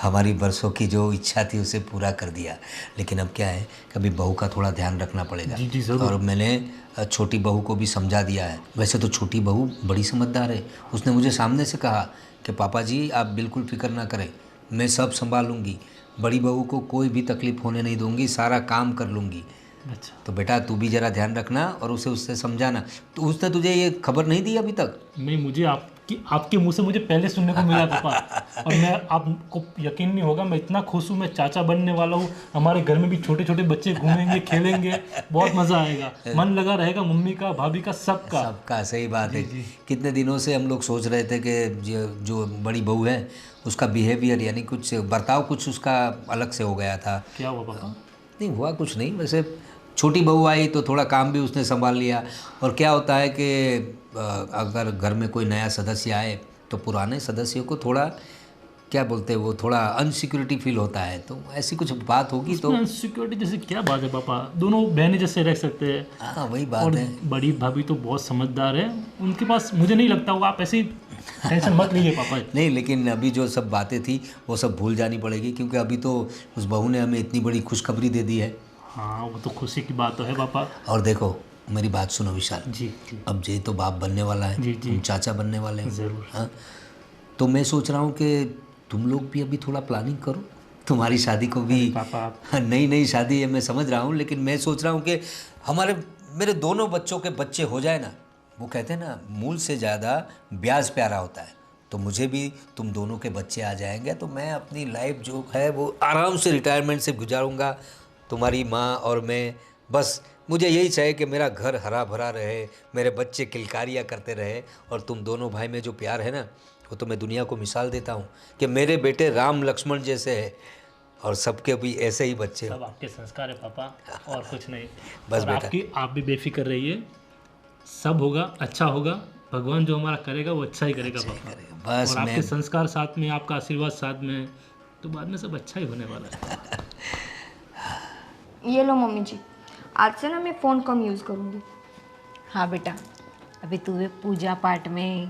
हमारी बरसों की जो इच्छा थी उसे पूरा कर दिया। लेकिन अब क्या है, कभी बहू का थोड़ा ध्यान रखना पड़ेगा। जी ज़रूर। और मैंने छोटी बहू को भी समझा दिया है। वैसे तो छोटी बहू बड़ी समझदार है। उसने मुझे सामने से कहा कि पापा जी आप बिल्कुल फिक्र ना करें, मैं सब संभालूंगी, बड़ी बहू को कोई भी तकलीफ़ होने नहीं दूंगी, सारा काम कर लूँगी। अच्छा। तो बेटा तू भी ज़रा ध्यान रखना और उसे उससे समझाना। तो उसने तुझे ये खबर नहीं दी अभी तक? नहीं, मुझे आपके मुंह से मुझे पहले सुनने को मिला पापा। और मैं, आपको यकीन नहीं होगा, मैं इतना खुश हूँ, मैं चाचा बनने वाला हूँ। हमारे घर में भी छोटे छोटे बच्चे घूमेंगे, खेलेंगे, बहुत मज़ा आएगा, मन लगा रहेगा मम्मी का, भाभी का, सबका। सही बात है। कितने दिनों से हम लोग सोच रहे थे कि जो बड़ी बहू है उसका बिहेवियर यानी कुछ बर्ताव कुछ उसका अलग से हो गया था। क्या हुआ पापा? नहीं हुआ कुछ नहीं, वैसे छोटी बहू आई तो थोड़ा काम भी उसने संभाल लिया। और क्या होता है कि अगर घर में कोई नया सदस्य आए तो पुराने सदस्यों को थोड़ा क्या बोलते हैं वो थोड़ा अनसिक्योरिटी फील होता है। तो ऐसी कुछ बात होगी तो सिक्योरिटी जैसे क्या बात है पापा? दोनों बहनें जैसे रह सकते हैं। हाँ वही बात और है। बड़ी भाभी तो बहुत समझदार है, उनके पास मुझे नहीं लगता होगा। आप ऐसे टेंशन मत लीजिए पापा। नहीं लेकिन अभी जो सब बातें थी वो सब भूल जानी पड़ेगी, क्योंकि अभी तो उस बहू ने हमें इतनी बड़ी खुशखबरी दे दी है। हाँ वो तो खुशी की बात तो है पापा। और देखो मेरी बात सुनो विशाल, जी जी अब जय तो बाप बनने वाला है, जी। तुम चाचा बनने वाले हो। ज़रूर। हाँ तो मैं सोच रहा हूँ कि तुम लोग भी अभी थोड़ा प्लानिंग करो, तुम्हारी शादी को भी। पापा आप हाँ, नई शादी है मैं समझ रहा हूँ, लेकिन मैं सोच रहा हूँ कि मेरे दोनों बच्चों के बच्चे हो जाए ना। वो कहते हैं ना मूल से ज़्यादा ब्याज प्यारा होता है। तो मुझे भी तुम दोनों के बच्चे आ जाएंगे तो मैं अपनी लाइफ जो है वो आराम से रिटायरमेंट से गुजारूंगा। तुम्हारी माँ और मैं, बस मुझे यही चाहिए कि मेरा घर हरा भरा रहे, मेरे बच्चे किलकारियाँ करते रहे। और तुम दोनों भाई में जो प्यार है ना, वो तो मैं दुनिया को मिसाल देता हूँ कि मेरे बेटे राम लक्ष्मण जैसे है और सबके भी ऐसे ही बच्चे सब आपके संस्कार है पापा, और कुछ नहीं। बस और बेटा। आप भी बेफिक्र रहिए, सब होगा, अच्छा होगा। भगवान जो हमारा करेगा वो अच्छा ही करेगा पापा। बस और आपके मैं संस्कार साथ में, आपका आशीर्वाद साथ में, तो बाद में सब अच्छा ही होने वाला है। ये लो मम्मी जी, आज से ना मैं फ़ोन कम यूज़ करूँगी। हाँ बेटा, अभी तू भी पूजा पाठ में,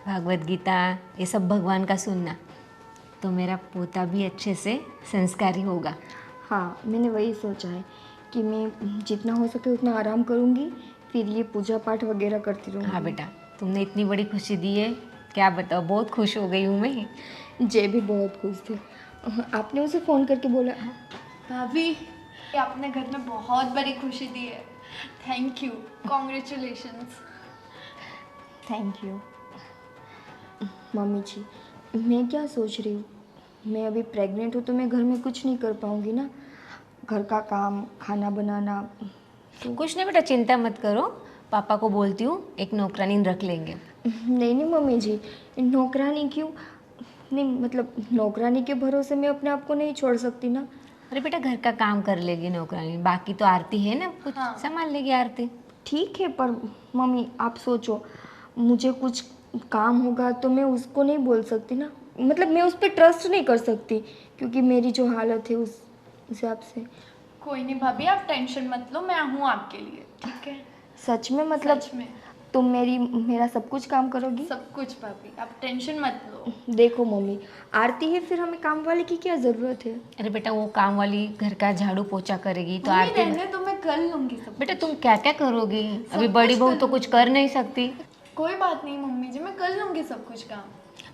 भागवत गीता, ये सब भगवान का सुनना, तो मेरा पोता भी अच्छे से संस्कारी होगा। हाँ, मैंने वही सोचा है कि मैं जितना हो सके उतना आराम करूँगी, फिर ये पूजा पाठ वगैरह करती रहूँगी। हाँ बेटा, तुमने इतनी बड़ी खुशी दी है, क्या बताओ, बहुत खुश हो गई हूँ मैं। जय भी बहुत खुश थे। आपने उसे फ़ोन करके बोला? भाभी आपने घर में बहुत बड़ी खुशी दी है। Thank you, congratulations. Thank you mummy ji. मैं क्या सोच रही हूँ, मैं अभी प्रेग्नेंट हूँ तो मैं घर में कुछ नहीं कर पाऊँगी ना, घर का काम, खाना बनाना। कुछ नहीं बेटा, चिंता मत करो, पापा को बोलती हूँ एक नौकरानी रख लेंगे। नहीं मम्मी जी, नौकरानी क्यों? नहीं मतलब नौकरानी के भरोसे मैं अपने आप को नहीं छोड़ सकती ना। अरे बेटा, घर का काम कर लेगी नौकरानी, बाकी तो आरती है ना, कुछ संभाल लेगी आरती। ठीक है, पर मम्मी आप सोचो, मुझे कुछ काम होगा तो मैं उसको नहीं बोल सकती ना, मतलब मैं उस पर ट्रस्ट नहीं कर सकती, क्योंकि मेरी जो हालत है उस हिसाब से। कोई नहीं भाभी, आप टेंशन मत लो, मैं हूँ आपके लिए, ठीक है? सच में मतलब सच में। तुम मेरा सब कुछ काम करोगी? सब कुछ भाभी, आप टेंशन मत लो। देखो मम्मी, आरती है, फिर हमें काम वाले की क्या ज़रूरत है? अरे बेटा वो काम वाली घर का झाड़ू पोछा करेगी तो मम्मी आरती रहने तो मैं कर लूंगी सब। बेटा तुम क्या क्या करोगी? अभी बड़ी बहू तो कुछ कर नहीं सकती। कोई बात नहीं मम्मी जी, मैं कर लूंगी सब कुछ काम।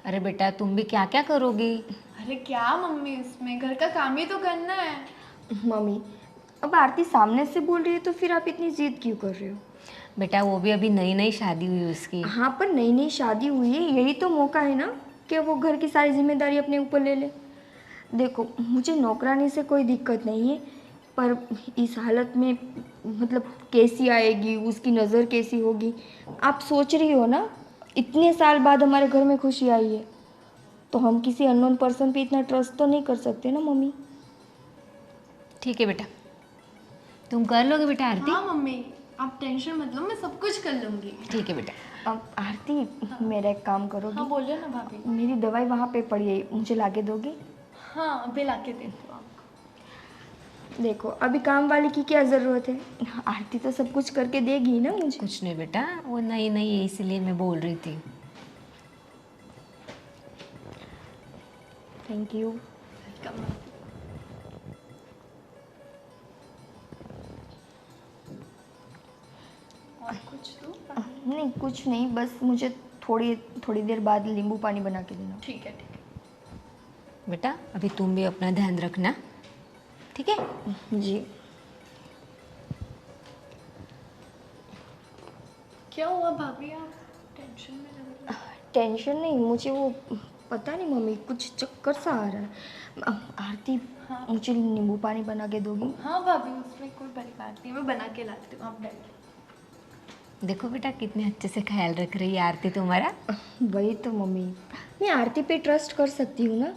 अरे बेटा तुम भी क्या क्या करोगी? अरे क्या मम्मी, इसमें घर का काम ही तो करना है। मम्मी, अब आरती सामने से बोल रही है तो फिर आप इतनी जिद क्यों कर रहे हो? बेटा वो भी अभी नई नई शादी हुई उसकी। हाँ, पर नई नई शादी हुई है, यही तो मौका है ना कि वो घर की सारी जिम्मेदारी अपने ऊपर ले ले। देखो मुझे नौकरानी से कोई दिक्कत नहीं है, पर इस हालत में मतलब कैसी आएगी, उसकी नज़र कैसी होगी? आप सोच रही हो ना, इतने साल बाद हमारे घर में खुशी आई है, तो हम किसी अननोन पर्सन पे इतना ट्रस्ट तो नहीं कर सकते ना मम्मी। ठीक है बेटा, तुम कर लोगे बेटा आरती? हाँ मम्मी, आप टेंशन मत लो, मैं सब कुछ कर लूंगी। ठीक है बेटा। अब आरती, मेरा एक काम करोगी? हाँ बोलिए ना भाभी। मेरी दवाई वहाँ पे पड़ी है, मुझे लाके दोगी? हाँ अभी लाके देती हूँ आपको। देखो अभी काम वाली की क्या ज़रूरत है, आरती तो सब कुछ करके देगी ना मुझे। कुछ नहीं बेटा, वो नई नई है इसलिए मैं बोल रही थी। Thank you. और कुछ तो? नहीं कुछ नहीं, बस मुझे थोड़ी देर बाद नींबू पानी बना के देना। ठीक है ठीक है। बेटा अभी तुम भी अपना ध्यान रखना, ठीक है? जी। क्या हुआ भाभी, आप टेंशन में लग रही हैं? टेंशन नहीं, मुझे वो पता नहीं मम्मी, कुछ चक्कर सा आ रहा है। आरती, हाँ। मुझे नींबू पानी बना के दोगी? हाँ भाभी, उसमें कोई बड़ी बात नहीं, मैं बना के लाती हूँ, आप बैठिए। देखो बेटा कितने अच्छे से ख्याल रख रही है आरती तुम्हारा। वही तो मम्मी, मैं आरती पे ट्रस्ट कर सकती हूँ ना।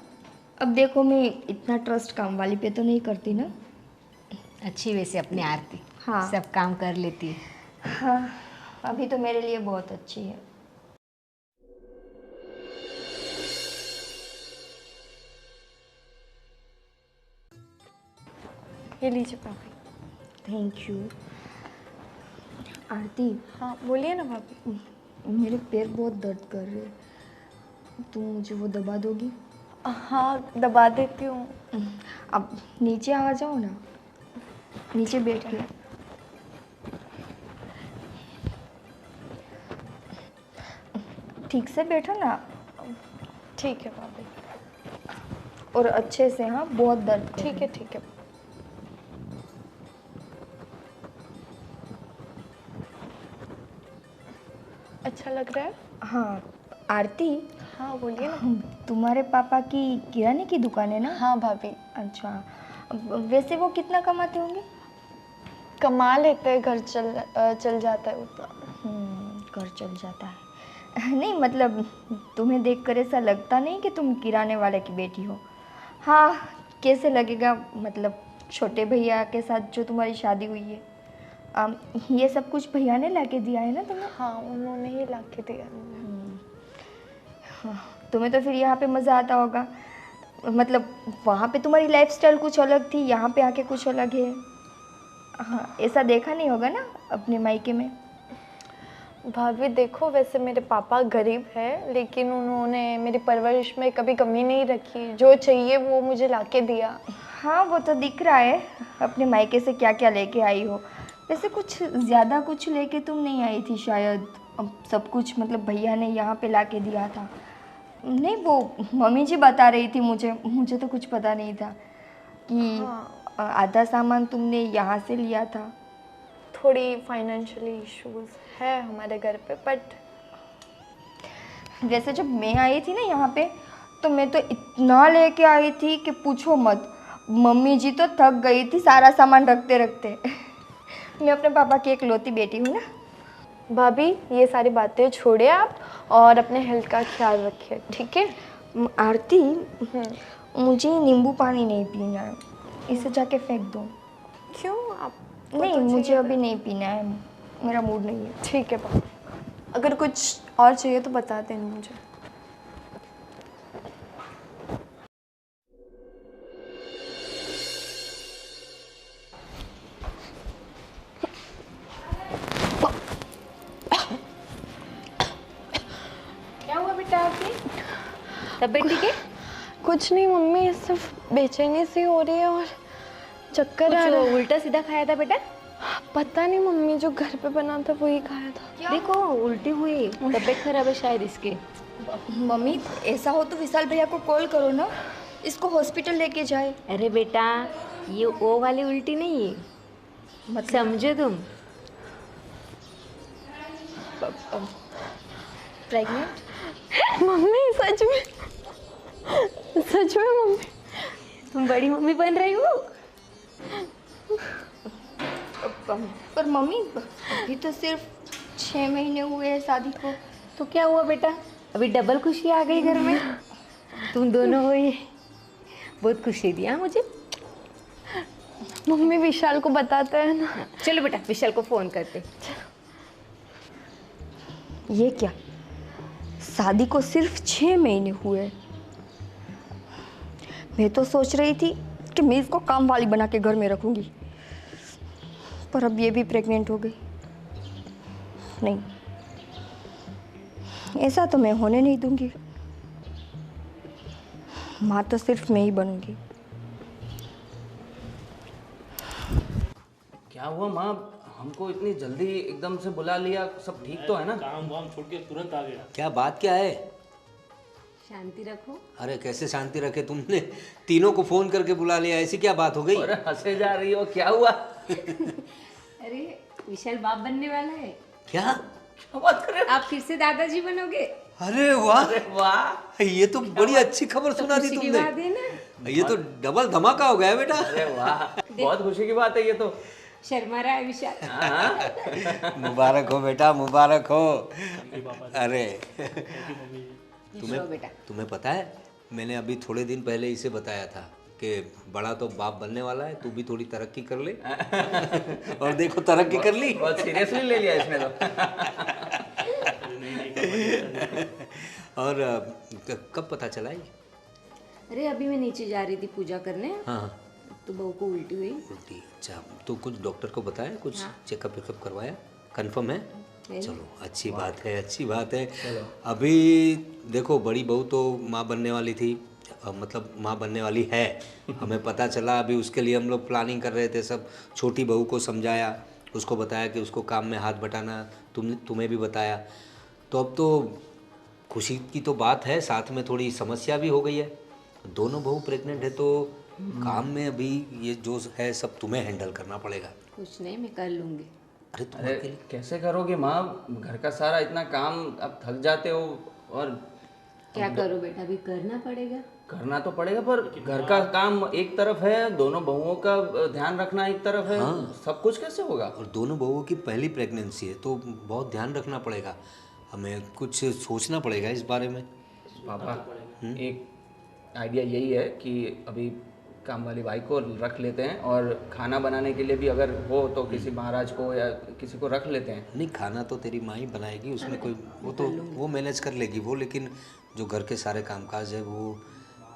अब देखो मैं इतना ट्रस्ट काम वाली पे तो नहीं करती ना। अच्छी वैसे अपनी आरती, हाँ। सब काम कर लेती है। हाँ, अभी तो मेरे लिए बहुत अच्छी है। ये लीजिए भाभी। Thank you. आरती, हाँ बोलिए ना भाभी। मेरे पैर बहुत दर्द कर रहे हैं, तुम मुझे वो दबा दोगी? हाँ दबा देती हूँ। अब नीचे आ जाओ ना, नीचे बैठ के। ठीक से बैठो ना। ठीक है भाभी। और अच्छे से, हाँ बहुत दर्द कर ठीक है ठीक है। अच्छा लग रहा है? हाँ आरती, हाँ बोलिए ना। तुम्हारे पापा की किराने की दुकान है ना? हाँ भाभी। अच्छा, वैसे वो कितना कमाते होंगे? कमा लेते हैं, घर चल जाता है उतना। घर चल जाता है। नहीं मतलब तुम्हें देखकर ऐसा लगता नहीं कि तुम किराने वाले की बेटी हो। हाँ, कैसे लगेगा, मतलब छोटे भैया के साथ जो तुम्हारी शादी हुई है, ये सब कुछ भैया ने लाके दिया है ना तुम्हें? हाँ उन्होंने ही ला के दिया। तुम्हें तो फिर यहाँ पे मज़ा आता होगा। मतलब वहाँ पे तुम्हारी लाइफस्टाइल कुछ अलग थी, यहाँ पे आके कुछ अलग है। हाँ, ऐसा देखा नहीं होगा ना अपने मायके में? भाभी देखो, वैसे मेरे पापा गरीब है, लेकिन उन्होंने मेरी परवरिश में कभी कमी नहीं रखी, जो चाहिए वो मुझे लाके दिया। हाँ वो तो दिख रहा है, अपने मायके से क्या क्या लेके आई हो। वैसे कुछ ज़्यादा कुछ लेके तुम नहीं आई थी शायद, अब सब कुछ मतलब भैया ने यहाँ पे लाके दिया था। नहीं वो मम्मी जी बता रही थी मुझे तो कुछ पता नहीं था कि हाँ। आधा सामान तुमने यहाँ से लिया था। थोड़ी फाइनेंशियली इश्यूज है हमारे घर पे, बट वैसे जब मैं आई थी ना यहाँ पे, तो मैं तो इतना लेके आई थी कि पूछो मत। मम्मी जी तो थक गई थी सारा सामान रखते रखते। मैं अपने पापा की इकलौती बेटी हूँ ना। भाभी ये सारी बातें छोड़िए आप, और अपने हेल्थ का ख्याल रखिए, ठीक है? आरती, मुझे नींबू पानी नहीं पीना है, इसे जाके फेंक दो। क्यों? आप नहीं मुझे अभी नहीं पीना है, मेरा मूड नहीं है। ठीक है भाभी, अगर कुछ और चाहिए तो बता देना मुझे। तबीयत ठीक है? कुछ नहीं मम्मी, सिर्फ बेचैनी सी हो रही है और चक्कर आ रहा है। उल्टा सीधा खाया था बेटा? पता नहीं मम्मी, जो घर पे बना था वही खाया था। देखो उल्टी हुई, तबीयत खराब है शायद इसकी। मम्मी ऐसा हो तो विशाल भैया को कॉल करो ना, इसको हॉस्पिटल लेके जाए। अरे बेटा ये वो वाली उल्टी नहीं है, मत समझो तुम। प्रेग्नेंट? मम्मी सच में मम्मी। तुम बड़ी मम्मी बन रही हो। पर मम्मी अभी तो सिर्फ 6 महीने हुए हैं शादी को। तो क्या हुआ बेटा, अभी डबल खुशी आ गई घर में। तुम दोनों हो, ये बहुत खुशी दिया मुझे। मम्मी विशाल को बताते हैं ना। चलो बेटा विशाल को फोन करते। ये क्या, शादी को सिर्फ 6 महीने हुए। मैं तो सोच रही थी कि मैं इसको काम वाली बना के घर में रखूंगी, पर अब ये भी प्रेग्नेंट हो गई। नहीं, ऐसा तो मैं होने नहीं दूंगी। माँ तो सिर्फ मैं ही बनूंगी। क्या हुआ माँ, हमको इतनी जल्दी एकदम से बुला लिया, सब ठीक तो है ना? काम वाम छोड़ के तुरंत आ गया। क्या बात क्या है? शांति रखो। अरे कैसे शांति रखे, तुमने तीनों को फोन करके बुला लिया, ऐसी क्या बात हो गई? अरे हंसे जा रही हो, क्या हुआ? अरे विशाल बाप बनने वाला है। क्या? क्या बात कर रहे हो? आप फिर से दादाजी बनोगे। अरे वाह, अरे वाह, ये तो बड़ी अच्छी खबर सुना दी खुशी की तुमने। बात है ना। ये तो डबल धमाका हो गया बेटा। अरे वाह, बहुत खुशी की बात है ये तो। शर्मा रहा है विशाल। हाँ? मुबारक हो बेटा, मुबारक हो। अरे बेटा तुम्हें पता है, मैंने अभी थोड़े दिन पहले इसे बताया था कि बड़ा तो बाप बनने वाला है, तू भी थोड़ी तरक्की कर ले। और देखो तरक्की कर ली। बहुत सीरियसली ले लिया इसने तो। और कब पता चला ये? अरे अभी मैं नीचे जा रही थी पूजा करने, हाँ तो बहू को उल्टी हुई। उल्टी? अच्छा, तो कुछ डॉक्टर को बताया, कुछ चेकअप वेकअप करवाया, कंफर्म है? चलो अच्छी बात है, अच्छी बात है। अभी देखो बड़ी बहू तो माँ बनने वाली थी, मतलब माँ बनने वाली है, हमें पता चला। अभी उसके लिए हम लोग प्लानिंग कर रहे थे सब। छोटी बहू को समझाया, उसको बताया कि उसको काम में हाथ बटाना, तुम्हें भी बताया। तो अब तो खुशी की तो बात है, साथ में थोड़ी समस्या भी हो गई है। दोनों बहू प्रेग्नेंट है तो काम में अभी ये जो है सब तुम्हें हैंडल करना पड़ेगा। कुछ नहीं, मैं कर लूँगी। अरे तुम अरे अकेले? कैसे करोगे माँ, घर का सारा इतना काम, अब थक जाते हो। और क्या करो बेटा, अभी करना पड़ेगा। करना तो पड़ेगा, पर घर का काम एक तरफ है, दोनों बहुओं का ध्यान रखना एक तरफ है। सब कुछ कैसे होगा? और दोनों बहूओं की पहली प्रेगनेंसी है तो बहुत ध्यान रखना पड़ेगा, हमें कुछ सोचना पड़ेगा इस बारे में। पापा एक आइडिया यही है कि अभी काम वाली भाई को रख लेते हैं, और खाना बनाने के लिए भी अगर हो तो किसी महाराज को या किसी को रख लेते हैं। नहीं, खाना तो तेरी माँ ही बनाएगी, उसमें कोई वो तो वो मैनेज कर लेगी वो, लेकिन जो घर के सारे कामकाज है वो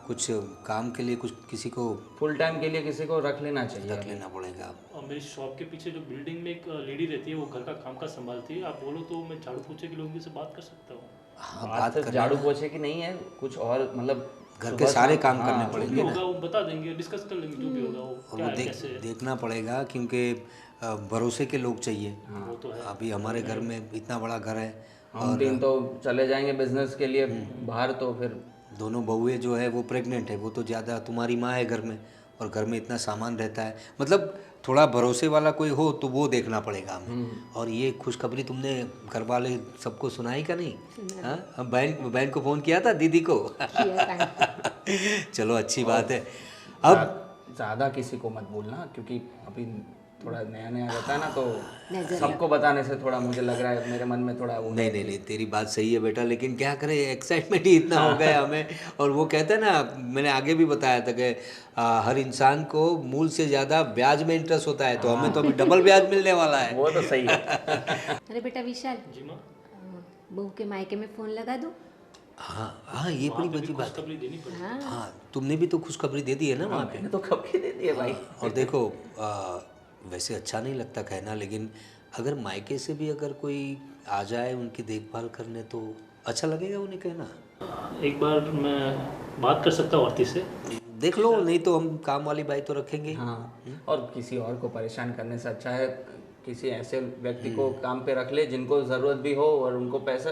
कुछ काम के लिए कुछ किसी को फुल टाइम के लिए किसी को रख लेना चाहिए। रख लेना पड़ेगा। और मेरी शॉप के पीछे जो बिल्डिंग में एक लेडी रहती है, वो घर का काम का संभालती है। आप बोलो तो मैं झाड़ू पोछे के लोगों से बात कर सकता हूँ। हाँ, बात बात सिर्फ कर झाड़ू पोछे की नहीं है, कुछ और मतलब घर के सारे काम करने जो पड़ेंगे भी ना। होगा वो बता देंगे, डिस्कस कर लेंगे जो भी होगा वो और क्या वो है कैसे है। देखना पड़ेगा क्योंकि भरोसे के लोग चाहिए। वो तो है। अभी हमारे घर में इतना बड़ा घर है, हम तीन तो चले जाएंगे बिजनेस के लिए बाहर, तो फिर दोनों बहुएं जो है वो प्रेग्नेंट है, वो तो ज़्यादा, तुम्हारी माँ है घर में, और घर में इतना सामान रहता है, मतलब थोड़ा भरोसे वाला कोई हो तो वो देखना पड़ेगा हमें। और ये खुशखबरी तुमने घर वाले सबको सुनाई का नहीं? हाँ, बहन को फ़ोन किया था, दीदी को? चलो अच्छी बात है। अब ज़्यादा किसी को मत बोलना, क्योंकि अभी थोड़ा नया नया रहता है ना, तो सबको बताने से थोड़ा मुझे लग रहा है मेरे मन में थोड़ा वो। नहीं, तेरी बात सही है बेटा, लेकिन क्या करें, एक्साइटमेंट ही इतना हो गया हमें। और वो कहते हैं ना, मैंने आगे भी बताया था कि हर इंसान को मूल से ज़्यादा ब्याज में इंटरेस्ट होता है, तो हमें तो अभी डबल ब्याज मिलने वाला है। वो तो सही है। अरे बेटा विशाल, जी माँ, बहू के मायके में फ़ोन लगा दो। हाँ, ये बड़ी बड़ी बात है। खुशखबरी देनी पड़ेगी। हाँ, तुमने भी तो खुशखबरी दे दी है ना वहाँ पे। मैंने तो कब की दे दी है भाई। और देखो वैसे अच्छा नहीं लगता कहना, लेकिन अगर मायके से भी अगर कोई आ जाए उनकी देखभाल करने तो अच्छा लगेगा उन्हें कहना। एक बार मैं बात कर सकता हूँ आरती से? देख लो, नहीं तो हम काम वाली बाई तो रखेंगे। हाँ, और किसी और को परेशान करने से अच्छा है किसी ऐसे व्यक्ति को काम पे रख ले जिनको ज़रूरत भी हो और उनको पैसा,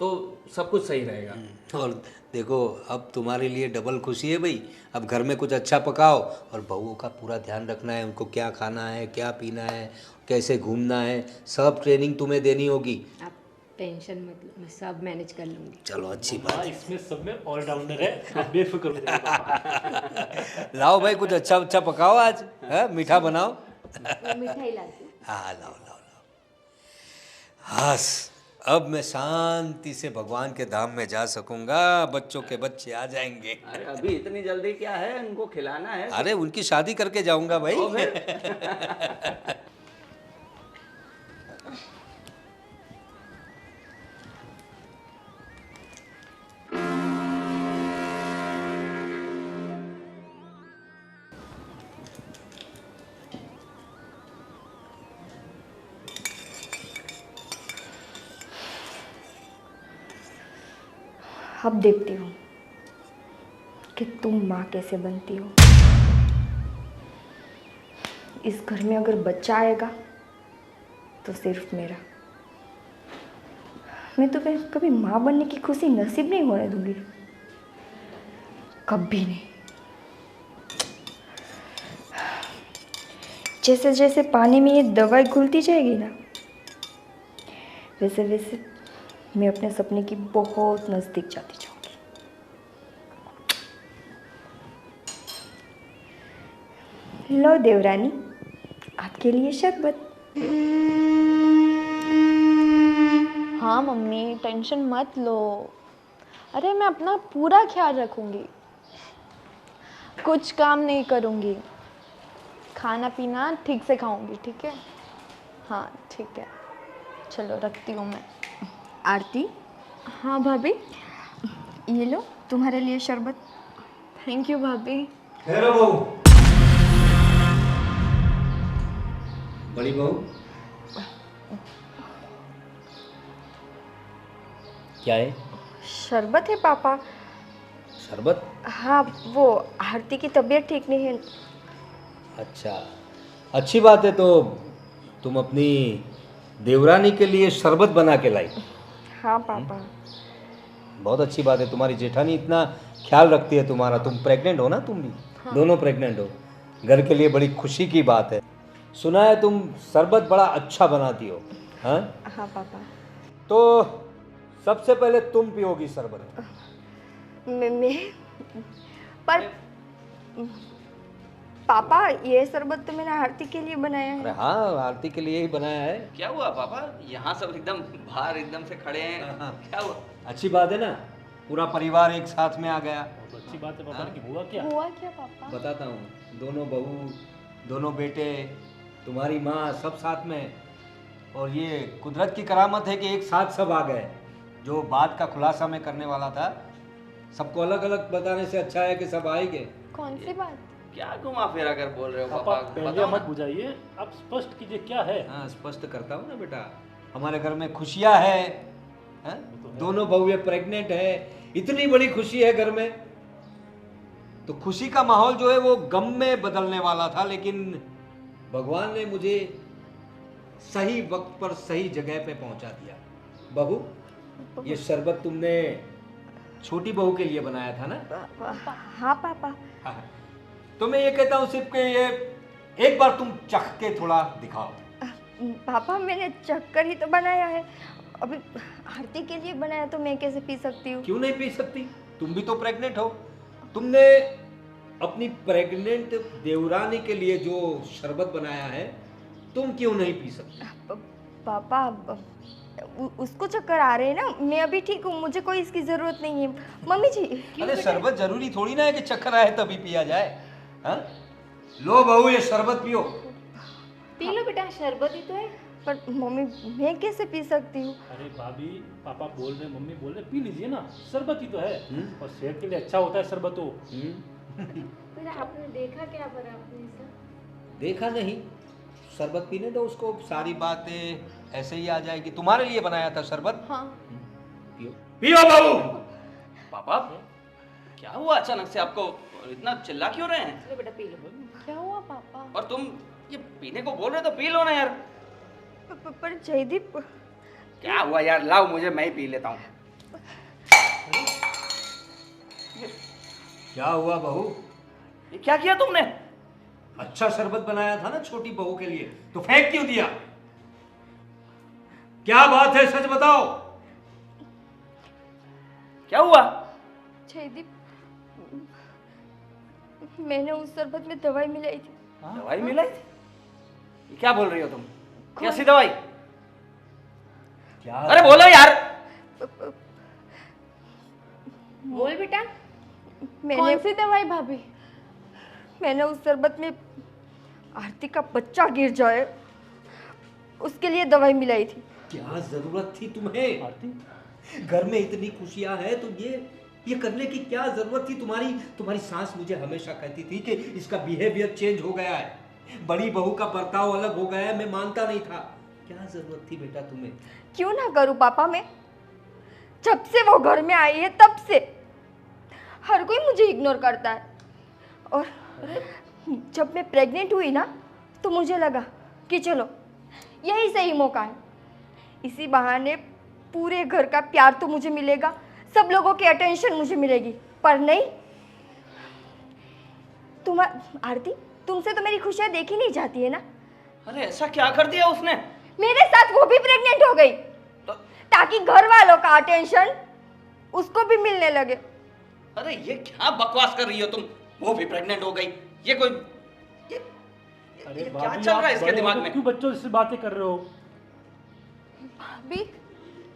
तो सब कुछ सही रहेगा। और देखो, अब तुम्हारे लिए डबल खुशी है भाई। अब घर में कुछ अच्छा पकाओ और बहुओं का पूरा ध्यान रखना है, उनको क्या खाना है, क्या पीना है, कैसे घूमना है, सब ट्रेनिंग तुम्हें देनी होगी। आप टेंशन मत लो, मैं सब मैनेज कर लूँगी। चलो अच्छी बात है। इसमें सब में ऑलराउंडर है, आप बेफिक्र हो जाइए पापा। लाओ भाई, कुछ अच्छा अच्छा पकाओ आज, है मीठा बनाओ। मिठाई लाती हूँ। हाँ लाओ लाओ लाओ। बस अब मैं शांति से भगवान के धाम में जा सकूंगा, बच्चों के बच्चे आ जाएंगे। अरे अभी इतनी जल्दी क्या है, उनको खिलाना है। अरे उनकी शादी करके जाऊंगा भाई। तो फिर अब देखती हूँ कि तुम माँ कैसे बनती हो। इस घर में अगर बच्चा आएगा तो सिर्फ मेरा। मैं तुम्हें कभी माँ बनने की खुशी नसीब नहीं होने दूंगी, कभी नहीं। जैसे जैसे पानी में ये दवाई घुलती जाएगी ना, वैसे वैसे मैं अपने सपने की बहुत नज़दीक जाती जाऊंगी। लो देवरानी, आपके लिए शरबत। हाँ मम्मी, टेंशन मत लो। अरे मैं अपना पूरा ख्याल रखूँगी, कुछ काम नहीं करूँगी, खाना पीना ठीक से खाऊँगी, ठीक है? हाँ ठीक है, चलो रखती हूँ मैं। आरती, हाँ भाभी। ये लो तुम्हारे लिए शरबत। थैंक यू भाभी। ठहरो बहू। बड़ी बहू, क्या है? शरबत है पापा। शरबत? हाँ, वो आरती की तबीयत ठीक नहीं है। अच्छा, अच्छी बात है। तो तुम अपनी देवरानी के लिए शरबत बना के लाई? हाँ पापा। बहुत अच्छी बात है, तुम्हारी जेठानी इतना ख्याल रखती है तुम्हारा। तुम प्रेग्नेंट हो ना, तुम भी? हाँ। दोनों प्रेग्नेंट हो, घर के लिए बड़ी खुशी की बात है। सुना है तुम शरबत बड़ा अच्छा बनाती हो। हाँ हाँ पापा। तो सबसे पहले तुम पियोगी शरबत। मैं पर पापा, ये शरबत तो मैंने आरती के लिए बनाया अरे है। हाँ, आरती के लिए ही बनाया है। क्या हुआ पापा, यहाँ सब एकदम बाहर एकदम से खड़े हैं, क्या हुआ? अच्छी बात है ना, पूरा परिवार एक साथ में आ गया। बहुत अच्छी बात है पापा की। हुआ क्या? हुआ क्या पापा? बताता हूँ, दोनों बहू, दोनों बेटे, तुम्हारी माँ, सब साथ में। और ये कुदरत की करामत है कि एक साथ सब आ गए। जो बात का खुलासा मैं करने वाला था, सबको अलग अलग बताने से अच्छा है कि सब आएंगे। कौन सी बात? क्या घुमा फिरा कर बोल रहे हो पापा पापा, पहले बताओ मत ना। बुझाइए, आप स्पष्ट कीजिए क्या है। हाँ, स्पष्ट करता हूँ ना बेटा। हमारे घर में खुशियाँ है, दोनों बहुएं प्रेग्नेंट है, इतनी बड़ी खुशी है घर में। तो खुशी का माहौल जो है वो गम में बदलने वाला था, लेकिन भगवान ने मुझे सही वक्त पर सही जगह पे पहुंचा दिया। बहू, ये शरबत तुमने छोटी बहू के लिए बनाया था ना? हाँ पापा। हाँ। तो मैं ये कहता हूँ सिर्फ कि ये एक बार तुम चख के थोड़ा दिखाओ। पापा, मैंने चक्कर ही तो बनाया है। अभी आरती के लिए बनाया तो मैं कैसे पी सकती हूँ? क्यों नहीं पी सकती? तुम भी तो प्रेग्नेंट हो। तुमने अपनी प्रेग्नेंट देवरानी के लिए जो शरबत बनाया है, तुम क्यों नहीं पी सकती? पापा, उसको चक्कर आ रहे हैं ना, मैं अभी ठीक हूँ, मुझे कोई इसकी जरूरत नहीं है। मम्मी जी। अरे शरबत जरूरी थोड़ी ना है कि चक्कर आए तभी पिया जाए। हाँ? लो बहू, ये शरबत पियो। पी लो बेटा, शरबत ही तो है। पर मम्मी, मैं कैसे पी सकती हूँ? अरे भाभी, पापा बोल रहे, मम्मी बोल रहे, पी लीजिए ना, शरबत ही तो है। और सेहत के लिए अच्छा होता है शरबत। तो फिर आपने देखा क्या पर आपने ऐसा? देखा नहीं, शरबत पीने दो उसको, सारी बातें ऐसे ही आ जाएगी। तुम्हारे लिए बनाया था शरबत। हाँ। पियो पियो बहू। पापा क्या हुआ अचानक से आपको? इतना चिल्ला क्यों रहे हैं? बेटा पी लो। क्या हुआ पापा? और तुम ये पीने को बोल रहे तो पी लो ना यार। पर जयदीप, क्या हुआ यार, लाओ मुझे, मैं ही पी लेता हूँ। क्या हुआ बहू? ये क्या किया तुमने? अच्छा शरबत बनाया था ना छोटी बहू के लिए, तो फेंक क्यों दिया? क्या बात है, सच बताओ। क्या हुआ? जयदीप, मैंने उस शरबत में दवाई मिलाई थी। दवाई मिलाई थी? ये क्या बोल रही हो तुम? कैसी दवाई? क्या? अरे बोलो यार। बोल बेटा। कौन सी दवाई भाभी? मैंने उस शरबत में आरती का बच्चा गिर जाए उसके लिए दवाई मिलाई थी। क्या जरूरत थी तुम्हें? आरती, घर में इतनी खुशियां हैं तो ये करने की क्या जरूरत थी? तुम्हारी सास मुझे हमेशा कहती थी कि इसका बिहेवियर चेंज हो गया है, बड़ी बहू का बर्ताव अलग हो गया है। मैं मानता नहीं था। क्या जरूरत थी बेटा तुम्हें? क्यों ना करूं पापा मैं? जब से वो घर में आई है तब से हर कोई मुझे इग्नोर करता है। और जब मैं प्रेग्नेंट हुई ना तो मुझे लगा कि चलो यही सही मौका है, इसी बहाने पूरे घर का प्यार तो मुझे मिलेगा, सब लोगों की अटेंशन मुझे मिलेगी। पर नहीं, आरती, तुमसे तो मेरी खुशियां देखी नहीं जाती है ना। अरे ऐसा क्या कर दिया उसने? मेरे साथ वो भी प्रेग्नेंट हो गई ताकि घर वालों का अटेंशन उसको भी मिलने लगे। अरे ये क्या बकवास कर रही हो तुम? वो भी प्रेग्नेंट हो गई? ये कोई ये क्या चल रहा है इसके दिमाग में? क्यों बच्चों से बातें कर रहे हो? भाभी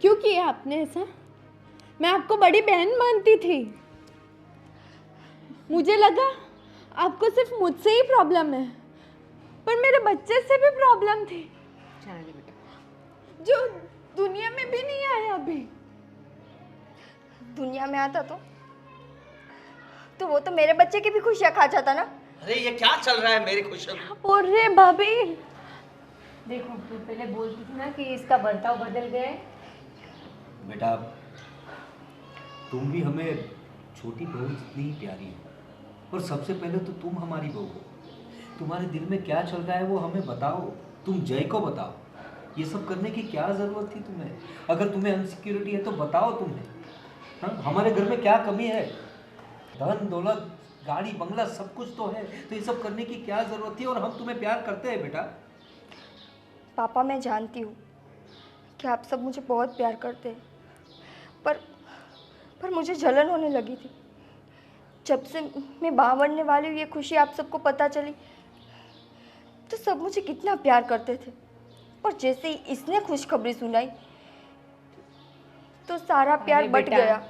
क्यों किया आपने ऐसा? मैं आपको बड़ी बहन मानती थी। मुझे लगा आपको सिर्फ मुझसे ही प्रॉब्लम है, पर मेरे बच्चे से भी प्रॉब्लम थी जो दुनिया में भी नहीं आया अभी। दुनिया में आता तो वो तो मेरे बच्चे की भी खुशियां खा जाता ना। अरे ये क्या चल रहा है मेरी खुशियों में? और रे भाभी, देखो तू पहले बोलती थी ना कि इसका बर्ताव बदल गया है। बेटा तुम भी हमें छोटी बहू जितनी ही प्यारी हो, और सबसे पहले तो तुम हमारी बहू हो। तुम्हारे दिल में क्या चल रहा है वो हमें बताओ, तुम जय को बताओ। ये सब करने की क्या ज़रूरत थी तुम्हें? अगर तुम्हें अनसिक्योरिटी है तो बताओ तुम्हें। हाँ, हमारे घर में क्या कमी है? धन दौलत गाड़ी बंगला सब कुछ तो है, तो ये सब करने की क्या ज़रूरत थी? और हम तुम्हें प्यार करते हैं बेटा। पापा मैं जानती हूँ कि आप सब मुझे बहुत प्यार करते हैं, पर मुझे जलन होने लगी थी जब से मैं मां बनने वाली हूँ। ये खुशी आप सबको पता चली तो सब मुझे कितना प्यार करते थे, और जैसे ही इसने खुशखबरी सुनाई तो सारा प्यार बट बेटा, गया।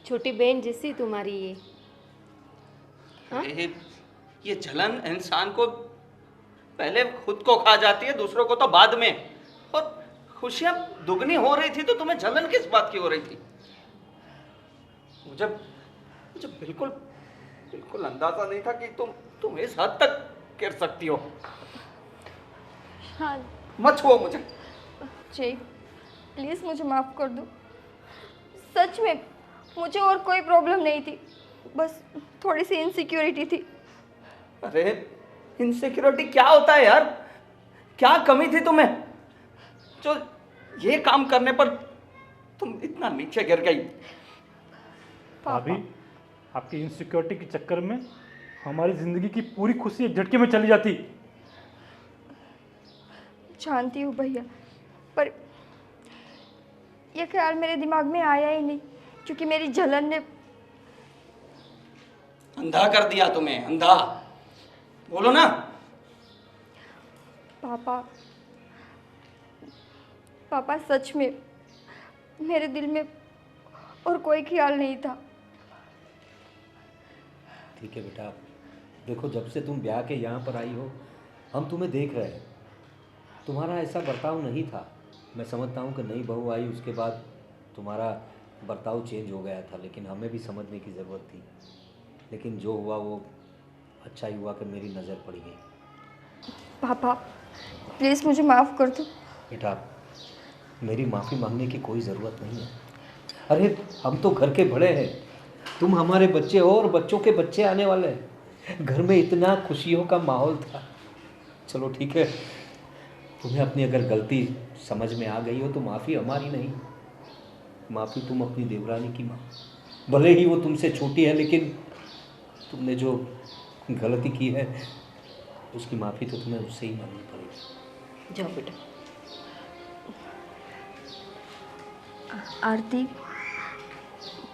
छोटी बहन जैसी तुम्हारी ये। हाँ? ये जलन इंसान को पहले खुद को खा जाती है, दूसरों को तो बाद में। और खुशियां दुगनी हो रही थी तो तुम्हें जलन किस बात की हो रही थी? मुझे बिल्कुल बिल्कुल अंदाजा नहीं था कि तुम इस हद तक गिर सकती हो। हाँ मत छुओ मुझे। जय प्लीज़ मुझे माफ़ कर दो। सच में मुझे और कोई प्रॉब्लम नहीं थी, बस थोड़ी सी इनसिक्योरिटी थी। अरे इनसिक्योरिटी क्या होता है यार? क्या कमी थी तुम्हें जो ये काम करने पर तुम इतना नीचे गिर गई? भाभी, आपकी इनसिक्योरिटी के चक्कर में हमारी जिंदगी की पूरी खुशी एक झटके में चली जाती। जानती हूँ भैया, पर यह ख्याल मेरे दिमाग में आया ही नहीं क्योंकि मेरी जलन ने अंधा कर दिया तुम्हें, अंधा। बोलो ना। पापा सच में मेरे दिल में और कोई ख्याल नहीं था। ठीक है बेटा, देखो जब से तुम ब्याह के यहाँ पर आई हो हम तुम्हें देख रहे हैं, तुम्हारा ऐसा बर्ताव नहीं था। मैं समझता हूँ कि नई बहू आई उसके बाद तुम्हारा बर्ताव चेंज हो गया था, लेकिन हमें भी समझने की ज़रूरत थी। लेकिन जो हुआ वो अच्छा ही हुआ कि मेरी नज़र पड़ गई। पापा प्लीज़ मुझे माफ़ कर दो। बेटा मेरी माफ़ी मांगने की कोई ज़रूरत नहीं है। अरे हम तो घर के बड़े हैं, तुम हमारे बच्चे हो और बच्चों के बच्चे आने वाले हैं। घर में इतना खुशियों का माहौल था। चलो ठीक है, तुम्हें अपनी अगर गलती समझ में आ गई हो तो माफ़ी हमारी नहीं, माफ़ी तुम अपनी देवरानी की माँ। भले ही वो तुमसे छोटी है, लेकिन तुमने जो गलती की है उसकी माफ़ी तो तुम्हें उससे ही मांगनी पड़ेगी। जाओ बेटा। आरती,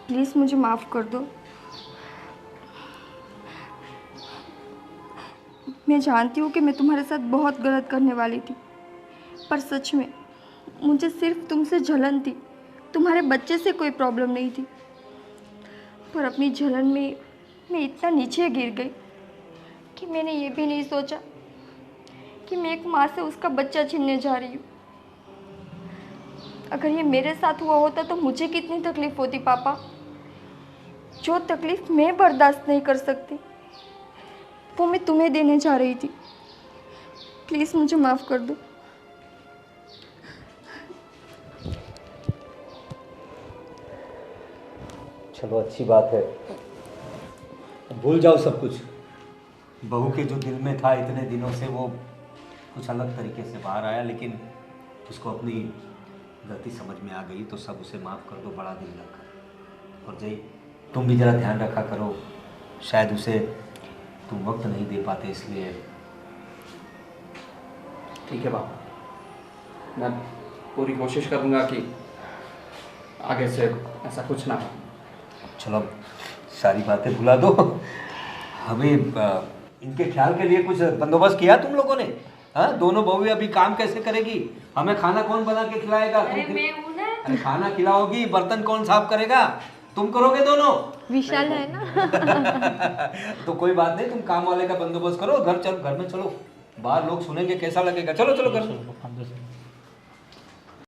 प्लीज़ मुझे माफ़ कर दो। मैं जानती हूँ कि मैं तुम्हारे साथ बहुत गलत करने वाली थी, पर सच में मुझे सिर्फ तुमसे जलन थी, तुम्हारे बच्चे से कोई प्रॉब्लम नहीं थी। पर अपनी जलन में मैं इतना नीचे गिर गई कि मैंने ये भी नहीं सोचा कि मैं एक माँ से उसका बच्चा छीनने जा रही हूँ। अगर ये मेरे साथ हुआ होता तो मुझे कितनी तकलीफ़ होती पापा। जो तकलीफ़ मैं बर्दाश्त नहीं कर सकती वो मैं तुम्हें देने जा रही थी। प्लीज़ मुझे माफ़ कर दो। चलो अच्छी बात है, भूल जाओ सब कुछ। बहू के जो दिल में था इतने दिनों से वो कुछ अलग तरीके से बाहर आया, लेकिन उसको अपनी गलती समझ में आ गई तो सब उसे माफ़ कर दो, बड़ा दिल रखा। और जय, तुम भी ज़रा ध्यान रखा करो, शायद उसे तुम वक्त नहीं दे पाते इसलिए। ठीक है पापा, मैं पूरी कोशिश करूँगा कि आगे से ऐसा कुछ ना हो। चलो अब सारी बातें भुला दो। अभी इनके ख्याल के लिए कुछ बंदोबस्त किया तुम लोगों ने? हाँ, दोनों बहू अभी काम कैसे करेगी? हमें खाना कौन बना के खिलाएगा? अरे खाना खिलाओगी, बर्तन कौन साफ करेगा? तुम करोगे दोनों? विशाल है ना। तो कोई बात नहीं, तुम काम वाले का बंदोबस्त करो। घर में चलो, बाहर लोग सुनेंगे कैसा लगेगा। चलो चलो घर में।